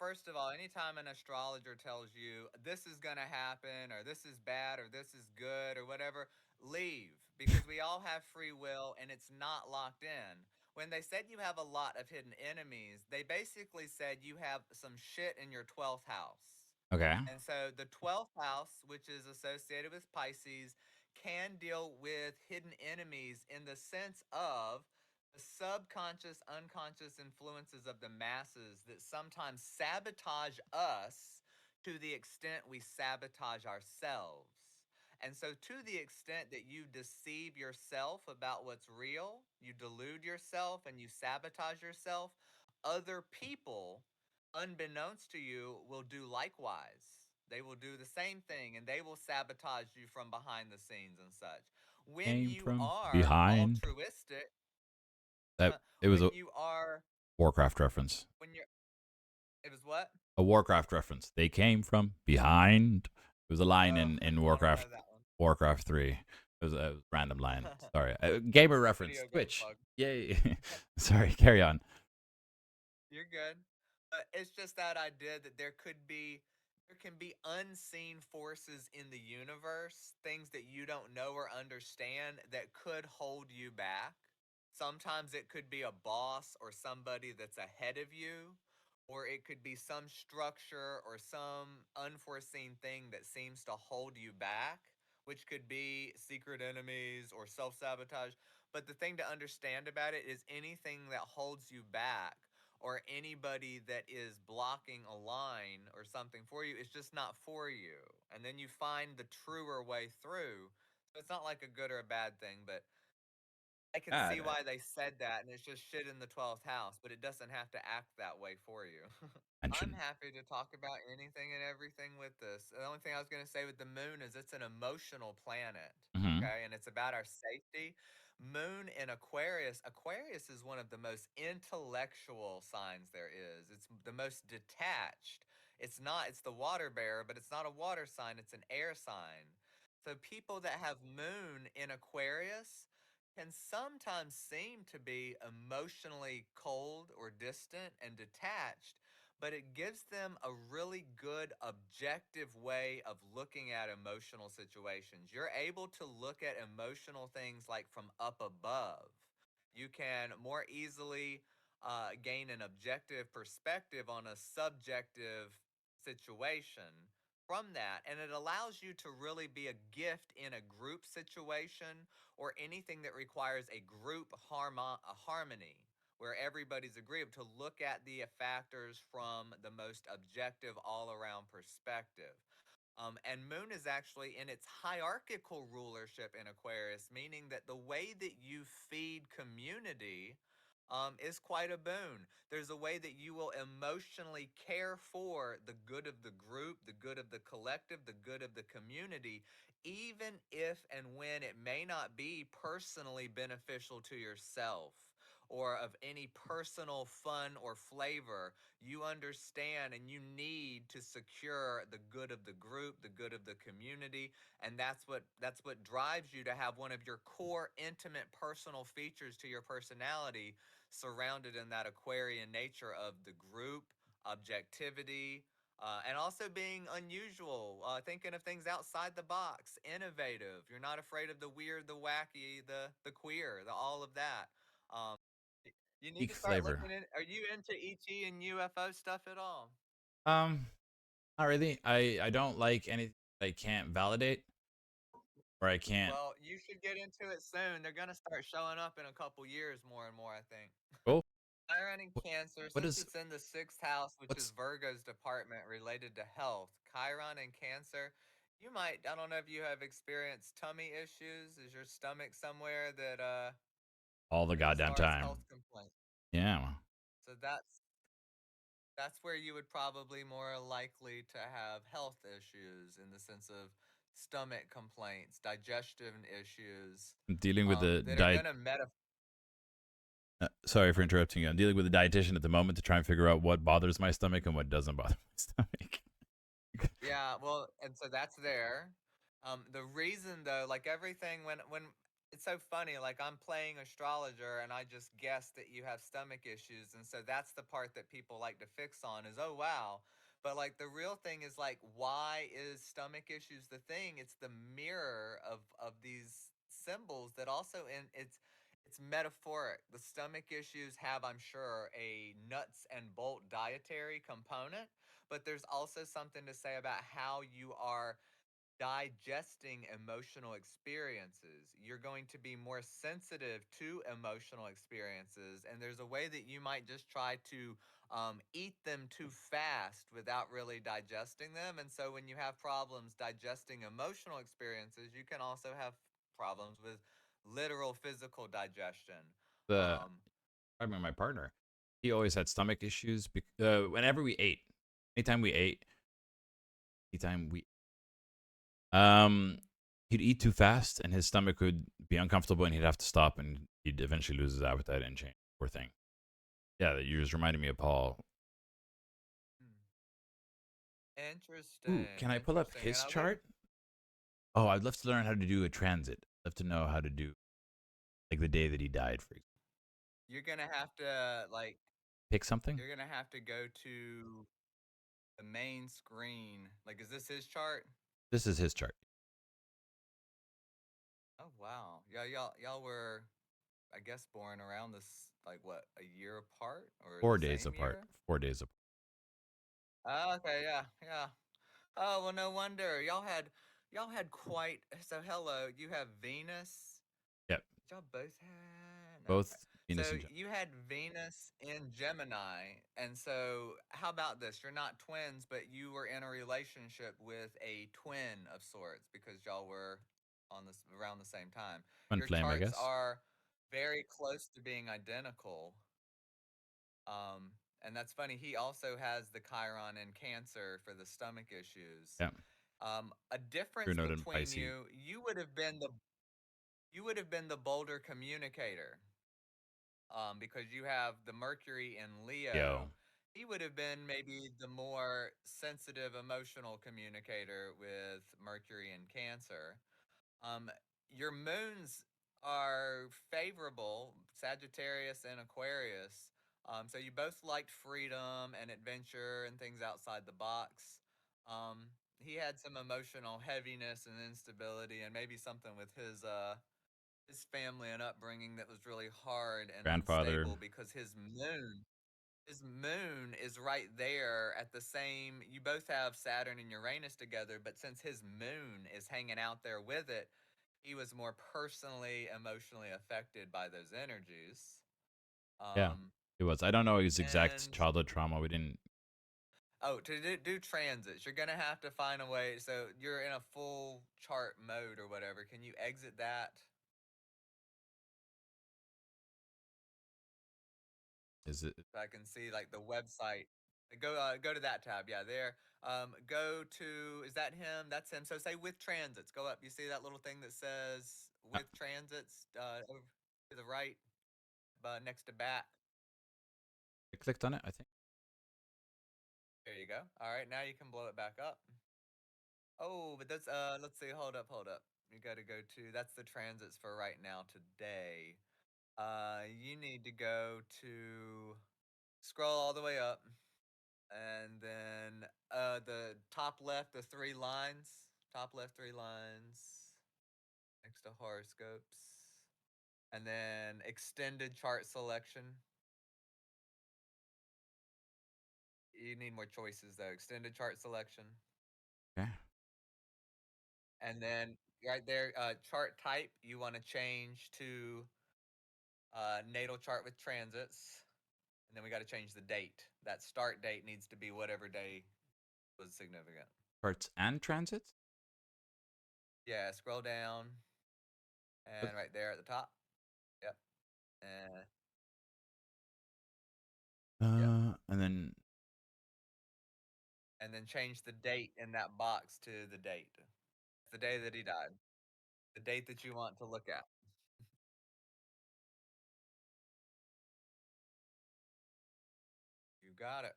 S2: an astrologer tells you this is going to happen, or this is bad, or this is good, or whatever, leave, because we all have free will and it's not locked in. When they said you have a lot of hidden enemies, they basically said you have some shit in your 12th house.
S1: Okay.
S2: And so the 12th house, which is associated with Pisces, can deal with hidden enemies in the sense of the subconscious, unconscious influences of the masses that sometimes sabotage us to the extent we sabotage ourselves. And so, to the extent that you deceive yourself about what's real, you delude yourself and you sabotage yourself, other people, unbeknownst to you, will do likewise. They will do the same thing and they will sabotage you from behind the scenes and such. When
S1: Came
S2: you
S1: from
S2: are
S1: behind.
S2: altruistic,
S1: That it was
S2: when
S1: a
S2: you are,
S1: Warcraft reference.
S2: when you're, it was what?
S1: A Warcraft reference. They came from behind. It was a line
S2: Oh,
S1: in
S2: I don't know
S1: Warcraft
S2: that one.
S1: Warcraft 3. It was a random line. Sorry. Gamer reference.
S2: Video game
S1: Twitch.
S2: plug.
S1: Yay. Sorry. Carry on.
S2: You're good. But it's just that idea that there could be. there can be unseen forces in the universe, things that you don't know or understand that could hold you back. Sometimes it could be a boss or somebody that's ahead of you, or it could be some structure or some unforeseen thing that seems to hold you back, which could be secret enemies or self sabotage. But the thing to understand about it is anything that holds you back or anybody that is blocking a line or something for you is just not for you. And then you find the truer way through. So it's not like a good or a bad thing, but I can
S1: Ah,
S2: see why they said that, and it's just shit in the 12th house, but it doesn't have to act that way for you. I'm
S1: mention.
S2: happy to talk about anything and everything with this. The only thing I was going to say with the moon is it's an emotional planet,
S1: Hmm.
S2: okay? And it's about our safety. Moon in Aquarius, Aquarius is one of the most intellectual signs there is. It's the most detached. It's the water bearer, but it's not a water sign, it's an air sign. So people that have moon in Aquarius can sometimes seem to be emotionally cold or distant and detached, but it gives them a really good objective way of looking at emotional situations. You're able to look at emotional things like from up above. You can more easily gain an objective perspective on a subjective situation from that. And it allows you to really be a gift in a group situation or anything that requires a group harmony where everybody's agreeable to look at the factors from the most objective all around perspective. And Moon is actually in its hierarchical rulership in Aquarius, meaning that the way that you feed community is quite a boon. There's a way that you will emotionally care for the good of the group, the good of the collective, the good of the community, even if and when it may not be personally beneficial to yourself or of any personal fun or flavor. You understand and you need to secure the good of the group, the good of the community, and that's what drives you to have one of your core intimate personal features to your personality surrounded in that Aquarian nature of the group, objectivity, and also being unusual, thinking of things outside the box, innovative. You're not afraid of the weird, the wacky, the queer, the all of that. Um, you need
S1: Geek
S2: to start
S1: flavor.
S2: looking in. Are you into ET and UFO stuff at all?
S1: Um, Not really. I don't like anything I can't validate or I can't.
S2: Well, you should get into it soon. They're gonna start showing up in a couple years more and more, I think.
S1: Oh,
S2: Chiron in
S1: what,
S2: Cancer,
S1: what
S2: since
S1: is
S2: it's in the sixth house, which is
S1: what's
S2: Virgo's department related to health, Chiron in Cancer, you might, I don't know if you have experienced tummy issues. Is your stomach somewhere that,
S1: all the
S2: as
S1: goddamn
S2: far as
S1: time?
S2: health complaints?
S1: Yeah.
S2: So that's where you would probably more likely to have health issues in the sense of stomach complaints, digestion issues,
S1: I'm dealing with the
S2: that are
S1: diet.
S2: gonna meta.
S1: Sorry for interrupting you. I'm dealing with a dietitian at the moment to try and figure out what bothers my stomach and what doesn't bother my stomach.
S2: Yeah, well, and so that's there. The reason though, like everything when it's so funny, like I'm playing astrologer and I just guess that you have stomach issues, and so that's the part that people like to fix on is, oh wow. But like the real thing is like why is stomach issues the thing? It's the mirror of these symbols that also in it's metaphoric. The stomach issues have, I'm sure, a nuts and bolt dietary component, but there's also something to say about how you are digesting emotional experiences. You're going to be more sensitive to emotional experiences, and there's a way that you might just try to eat them too fast without really digesting them. And so, when you have problems digesting emotional experiences, you can also have problems with literal physical digestion.
S1: The
S2: Um,
S1: I mean, my partner, he always had stomach issues. Whenever we ate, anytime we ate, anytime we he'd eat too fast, and his stomach would be uncomfortable, and he'd have to stop, and he'd eventually lose his appetite and change. Poor thing. Yeah, you just reminded me of Paul. Ooh,
S2: Interesting,
S1: can I pull up
S2: interesting. And
S1: his
S2: I would
S1: chart? Oh, I'd love to learn how to do a transit. I'd love to know how to do like the day that he died. For example.
S2: you're gonna have to like
S1: Pick something.
S2: you're gonna have to go to The main screen. Like, is this his chart?
S1: This is his chart.
S2: Oh wow. Yeah, y'all were, I guess, born around this, like, what, a year apart or the
S1: 4 days
S2: same
S1: apart.
S2: year?
S1: 4 days apart.
S2: Oh, okay, yeah, yeah. Oh well, no wonder y'all had quite. So hello, you have Venus.
S1: Yep.
S2: Did y'all both had? Okay.
S1: Both
S2: So
S1: Venus and Gemini.
S2: you had Venus in Gemini, and so how about this? You're not twins, but you were in a relationship with a twin of sorts because y'all were on this around the same time.
S1: Twin
S2: Your
S1: flame, I
S2: charts
S1: guess.
S2: are very close to being identical. Um, and that's funny. He also has the Chiron in Cancer for the stomach issues.
S1: Yeah.
S2: A
S1: True
S2: difference
S1: Note in
S2: between
S1: Pisces.
S2: you would have been the bolder communicator, because you have the Mercury in
S1: Yo.
S2: Leo. He would have been maybe the more sensitive, emotional communicator with Mercury in Cancer. Um, your moons are favorable, Sagittarius and Aquarius. So you both liked freedom and adventure and things outside the box. He had some emotional heaviness and instability, and maybe something with his family and upbringing that was really hard and
S1: Grandfather.
S2: unstable because his moon is right there at the same. You both have Saturn and Uranus together, but since his moon is hanging out there with it, he was more personally, emotionally affected by those energies.
S1: Yeah.
S2: Um,
S1: It was. I don't know his exact
S2: and
S1: childhood trauma. We didn't.
S2: oh, to do transits, you're gonna have to find a way. So you're in a full chart mode or whatever. Can you exit that?
S1: Is it?
S2: So I can see like the website. Go to that tab. Yeah, there. Go to, is that him? That's him. So say with transits. Go up. You see that little thing that says
S1: Uh,
S2: with transits, over to the right, next to bat.
S1: I clicked on it, I think.
S2: There you go. All right, now you can blow it back up. Oh, but that's let's see. Hold up. You got to go to, that's the transits for right now today. You need to go to, scroll all the way up, and then the top left, the three lines, top left three lines next to horoscopes, and then extended chart selection. You need more choices though. Extended chart selection,
S1: Okay.
S2: and then right there, chart type. You want to change to natal chart with transits, and then we got to change the date. That start date needs to be whatever day was significant.
S1: Charts and transits.
S2: Yeah, scroll down,
S1: But,
S2: and right there at the top. Yep. And yep.
S1: and then
S2: And then change the date in that box to the date. The day that he died. The date that you want to look at. You got it.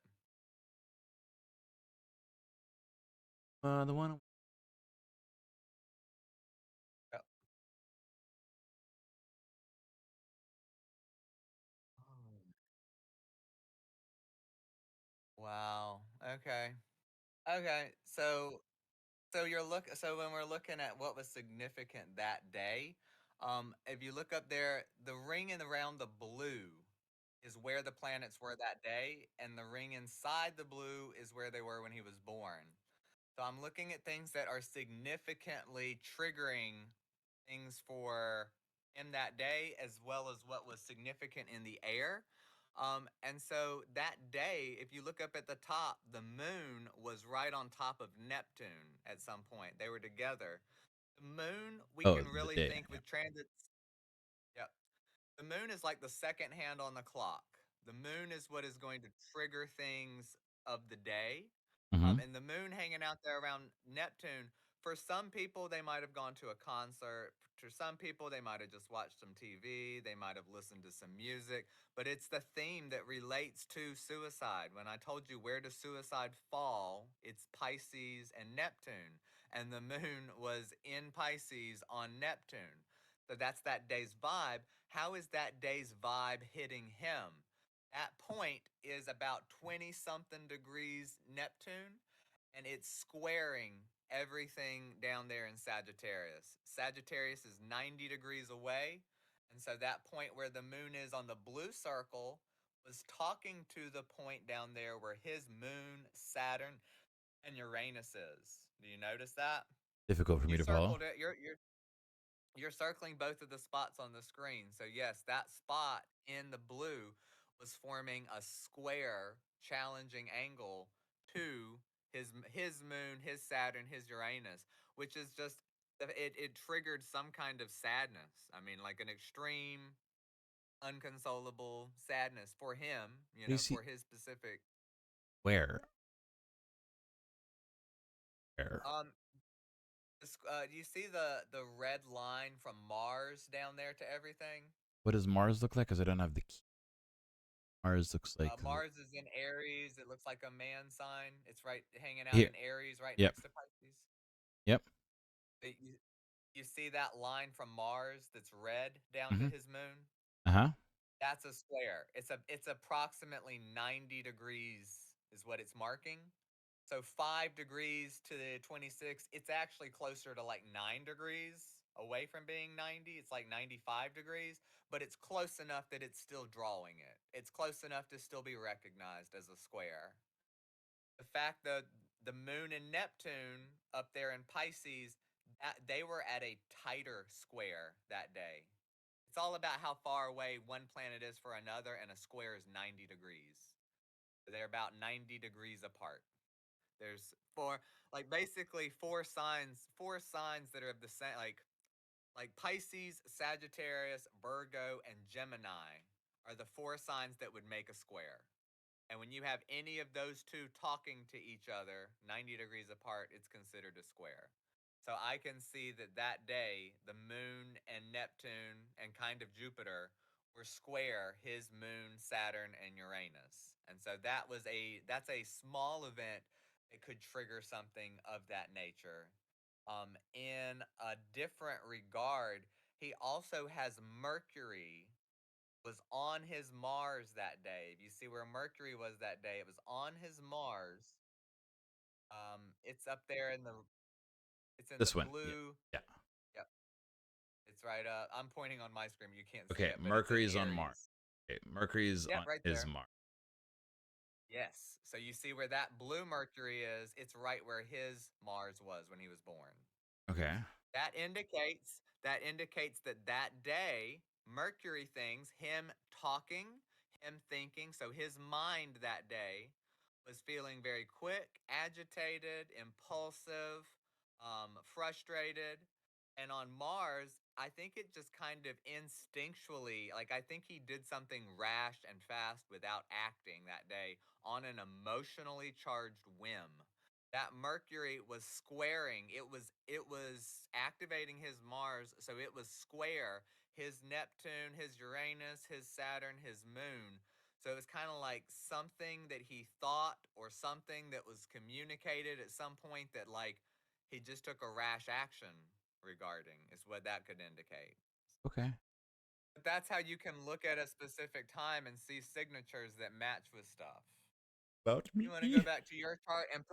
S1: the one.
S2: Yep. Oh. Wow. Okay. Okay. So when we're looking at what was significant that day, if you look up there, the ring and around the blue is where the planets were that day, and the ring inside the blue is where they were when he was born. So I'm looking at things that are significantly triggering things for him that day, as well as what was significant in the air. And so that day, if you look up at the top, the moon was right on top of Neptune at some point. They were together. The moon, we
S1: Oh,
S2: can
S1: the
S2: really
S1: day.
S2: think
S1: Yeah.
S2: with transits. Yep. The moon is like the second hand on the clock. The moon is what is going to trigger things of the day.
S1: Mm-hmm.
S2: And the moon hanging out there around Neptune, for some people, they might have gone to a concert. For some people, they might have just watched some TV. They might have listened to some music. But it's the theme that relates to suicide. When I told you where does suicide fall, it's Pisces and Neptune. And the moon was in Pisces on Neptune. So that's that day's vibe. How is that day's vibe hitting him? At point is about 20 something degrees Neptune, and it's squaring everything down there in Sagittarius. Sagittarius is 90 degrees away, and so that point where the moon is on the blue circle was talking to the point down there where his moon, Saturn, and Uranus is. Do you notice that?
S1: Difficult for
S2: You
S1: me to follow.
S2: circled it. You're circling both of the spots on the screen. So yes, that spot in the blue was forming a square, challenging angle to his moon, his Saturn, his Uranus, which is just it triggered some kind of sadness. I mean, like an extreme, unconsolable sadness for him,
S1: Do you see
S2: for his specific.
S1: where? Where?
S2: Um, do you see the red line from Mars down there to everything?
S1: What does Mars look like? Because I don't have the key. Mars looks like
S2: Mars is in Aries. It looks like a man sign. It's right hanging out
S1: here.
S2: in Aries, right
S1: Yep.
S2: next to Pisces.
S1: Yep.
S2: You see that line from Mars that's red down to
S1: Mm-hmm.
S2: his moon?
S1: Uh-huh.
S2: That's a square. It's approximately 90 degrees is what it's marking. So 5 degrees to the 26, it's actually closer to like 9 degrees away from being 90. It's like 95 degrees, but it's close enough that it's still drawing it. It's close enough to still be recognized as a square. The fact that the moon and Neptune up there in Pisces, they were at a tighter square that day. It's all about how far away one planet is for another, and a square is 90 degrees. They're about 90 degrees apart. There's four, like basically four signs that are of the same, like Pisces, Sagittarius, Virgo, and Gemini are the four signs that would make a square. And when you have any of those two talking to each other 90 degrees apart, it's considered a square. So I can see that that day, the moon and Neptune and kind of Jupiter were square his moon, Saturn, and Uranus. And so that's a small event that could trigger something of that nature. In a different regard, he also has Mercury was on his Mars that day. If you see where Mercury was that day, it was on his Mars. It's up there in the it's in the
S1: This one. Yeah.
S2: blue.
S1: Yeah.
S2: Yep, it's right up. I'm pointing on my screen. You can't see
S1: Okay.
S2: it, but it's in
S1: Mercury's on Mars.
S2: Aries.
S1: Okay. Mercury's
S2: Yep,
S1: on
S2: right
S1: his
S2: there.
S1: Mars.
S2: Yes. So you see where that blue Mercury is? It's right where his Mars was when he was born.
S1: Okay.
S2: That indicates that that day Mercury things, him talking, him thinking, so his mind that day was feeling very quick, agitated, impulsive, frustrated. And on Mars, I think it just kind of instinctually, like I think he did something rash and fast without acting that day on an emotionally charged whim. That Mercury was squaring. It was activating his Mars, so it was square his Neptune, his Uranus, his Saturn, his moon. So it was kind of like something that he thought or something that was communicated at some point that like he just took a rash action regarding is what that could indicate.
S1: Okay.
S2: But that's how you can look at a specific time and see signatures that match with stuff.
S1: About
S2: You
S1: me.
S2: want to go back to your chart and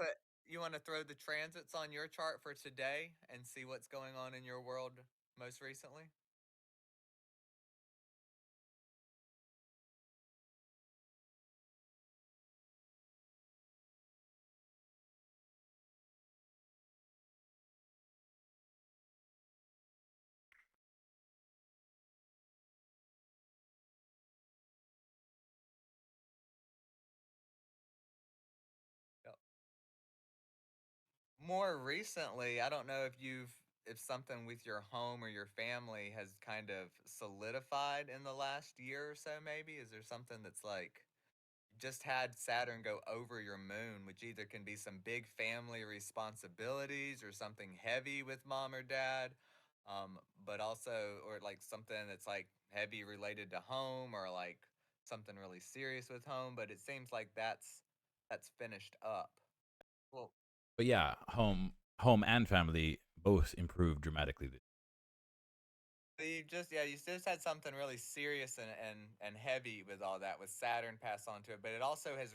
S2: you want to throw the transits on your chart for today and see what's going on in your world most recently? Yep. More recently, I don't know if something with your home or your family has kind of solidified in the last year or so maybe. Is there something that's like just had Saturn go over your moon, which either can be some big family responsibilities or something heavy with mom or dad, but also, or like something that's like heavy related to home or like something really serious with home, but it seems like that's finished up. Well,
S1: But yeah, home and family both improved dramatically.
S2: You just had something really serious and heavy with all that with Saturn pass on to it, but it also has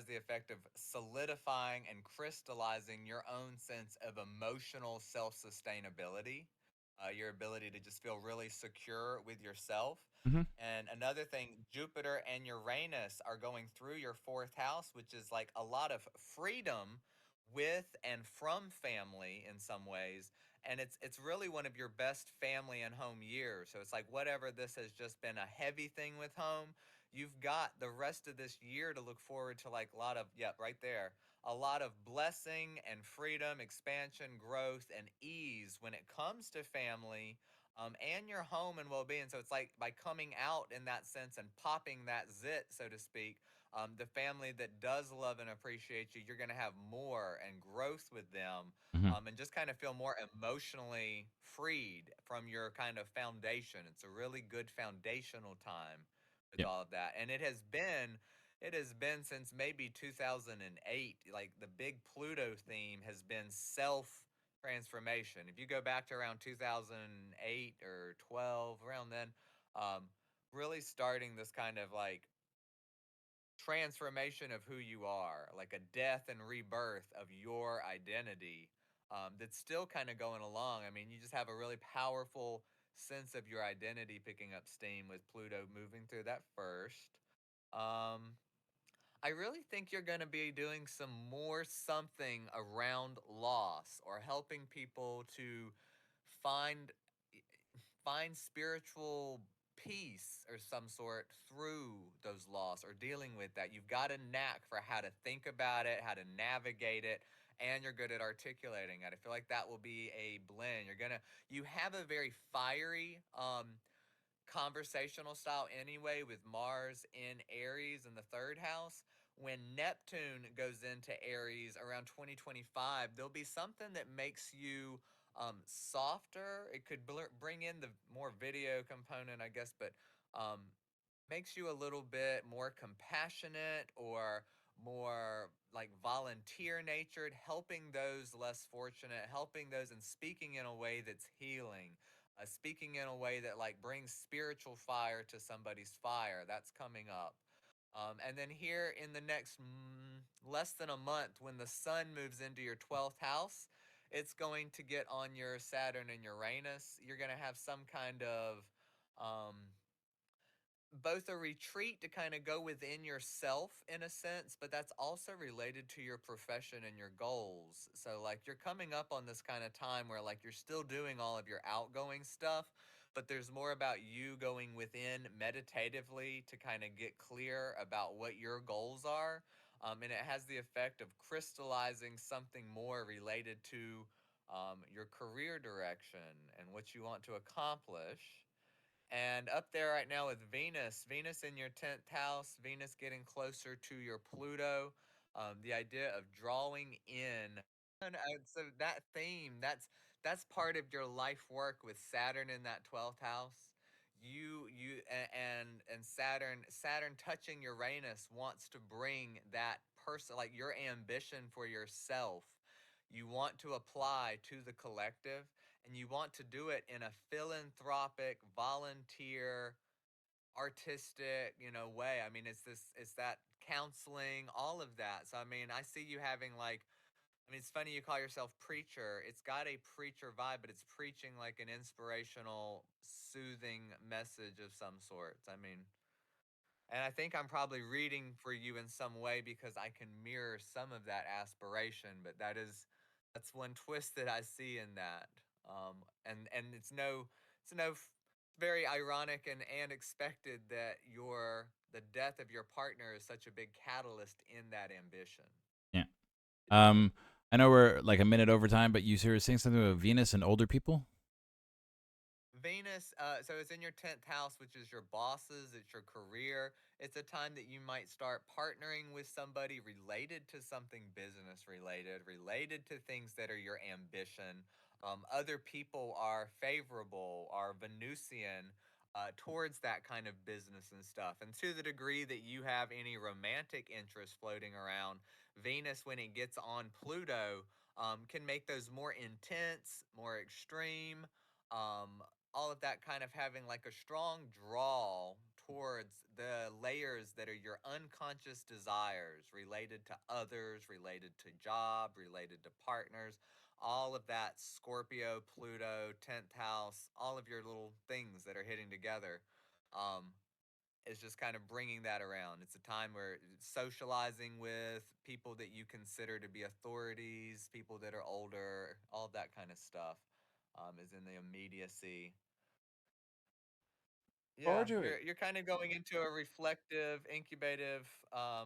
S2: the effect of solidifying and crystallizing your own sense of emotional self-sustainability, your ability to just feel really secure with yourself.
S1: Hmm.
S2: And another thing, Jupiter and Uranus are going through your fourth house, which is like a lot of freedom with and from family in some ways, and it's really one of your best family and home years. So it's like whatever this has just been a heavy thing with home, you've got the rest of this year to look forward to, like a lot of, yeah, right there, a lot of blessing and freedom, expansion, growth, and ease when it comes to family, and your home and well-being. So it's like by coming out in that sense and popping that zit, so to speak, the family that does love and appreciate you, you're going to have more and growth with them,
S1: Hmm.
S2: and just kind of feel more emotionally freed from your kind of foundation. It's a really good foundational time with
S1: Yep.
S2: all of that. And it has been since maybe 2008. Like the big Pluto theme has been self transformation. If you go back to around 2008 or 12, around then, um, really starting this kind of like transformation of who you are, like a death and rebirth of your identity, that's still kind of going along. I mean, you just have a really powerful sense of your identity picking up steam with Pluto moving through that first. Um, I really think you're going to be doing some more something around loss or helping people to find find spiritual peace or some sort through those loss or dealing with that. You've got a knack for how to think about it, how to navigate it, and you're good at articulating it. I feel like that will be a blend. You have a very fiery conversational style anyway, with Mars in Aries in the third house. When Neptune goes into Aries around 2025, there'll be something that makes you softer. It could bring in the more video component, I guess, but um, makes you a little bit more compassionate or more like volunteer natured, helping those less fortunate, helping those and speaking in a way that's healing, speaking in a way that like brings spiritual fire to somebody's fire. That's coming up. And then here in the next less than a month, when the sun moves into your 12th house, it's going to get on your Saturn and Uranus. You're going to have some kind of um, both a retreat to kind of go within yourself in a sense, but that's also related to your profession and your goals. So, like, you're coming up on this kind of time where, like, you're still doing all of your outgoing stuff, but there's more about you going within meditatively to kind of get clear about what your goals are. And it has the effect of crystallizing something more related to your career direction and what you want to accomplish. And up there right now with Venus in your 10th house, Venus getting closer to your Pluto, the idea of drawing in. So that theme, that's part of your life work with Saturn in that 12th house. And Saturn touching Uranus wants to bring that person, like your ambition for yourself. You want to apply to the collective, and you want to do it in a philanthropic, volunteer, artistic, way. I mean, it's that counseling, all of that. So I mean, I see you having like, I mean, it's funny you call yourself preacher. It's got a preacher vibe, but it's preaching like an inspirational, soothing message of some sorts. I mean, and I think I'm probably reading for you in some way because I can mirror some of that aspiration, but that's one twist that I see in that. And very ironic and expected that the death of your partner is such a big catalyst in that ambition.
S1: Yeah. Um, I know we're like a minute over time, but you were saying something about Venus and older people.
S2: Venus, so it's in your 10th house, which is your bosses, it's your career. It's a time that you might start partnering with somebody related to something business related, related to things that are your ambition. Other people are favorable, are Venusian towards that kind of business and stuff. And to the degree that you have any romantic interest floating around, Venus, when it gets on Pluto, can make those more intense, more extreme, um, all of that kind of having like a strong draw towards the layers that are your unconscious desires related to others, related to job, related to partners, all of that Scorpio, Pluto, 10th house, all of your little things that are hitting together. Um, is just kind of bringing that around. It's a time where socializing with people that you consider to be authorities, people that are older, all of that kind of stuff is in the immediacy. Yeah,
S1: Forward to it.
S2: you're kind of going into a reflective, incubative. I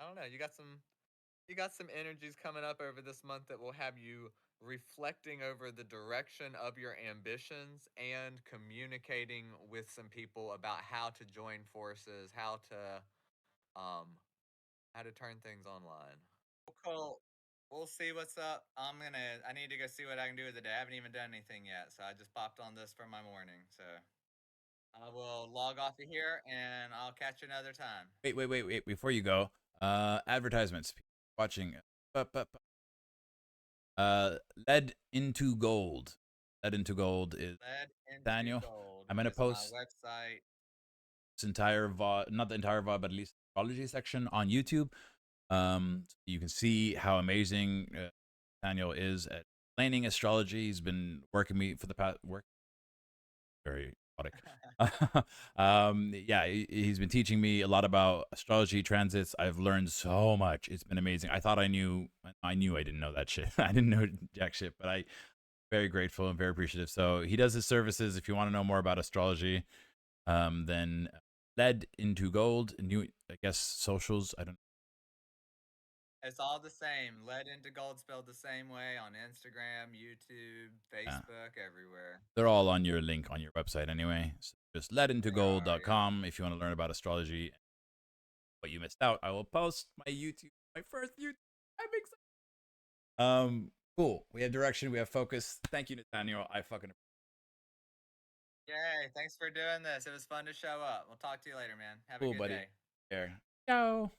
S2: don't know. You got some energies coming up over this month that will have you reflecting over the direction of your ambitions and communicating with some people about how to join forces, um how to turn things online. Well, cool. We'll see what's up. I need to go see what I can do with the day. I haven't even done anything yet, so I just popped on this for my morning. So I will log off of here and I'll catch you another time.
S1: Wait. Before you go, advertisements. Watching. Uh, Led into Gold. Led into Gold is
S2: Lead into
S1: Nathanial.
S2: gold
S1: I'm gonna
S2: is my
S1: post
S2: website.
S1: this entire VOD, not the entire VOD, but at least the astrology section on YouTube. You can see how amazing Nathaniel is at explaining astrology. He's been working me for the past work very erotic. Yeah, he's been teaching me a lot about astrology transits. I've learned so much. It's been amazing. I thought I knew. I knew I didn't know that shit. I didn't know jack shit, but I very grateful and very appreciative. So he does his services. If you want to know more about astrology, then Led into Gold. New, I guess socials. I don't.
S2: It's all the same. Lead into gold spelled the same way on Instagram, YouTube,
S1: Yeah,
S2: Facebook, everywhere.
S1: they're all on your link on your website anyway. So just
S2: They are, yeah.
S1: ledintogold.com if you want to learn about astrology. What you missed out, I will post my YouTube, my first YouTube. I'm excited. Cool. We have direction. We have focus. Thank you, Nathaniel. I fucking
S2: Yay, thanks for doing this. It was fun to show up. We'll talk to you later, man. Have a
S1: cool,
S2: good
S1: buddy.
S2: day.
S1: There. Ciao.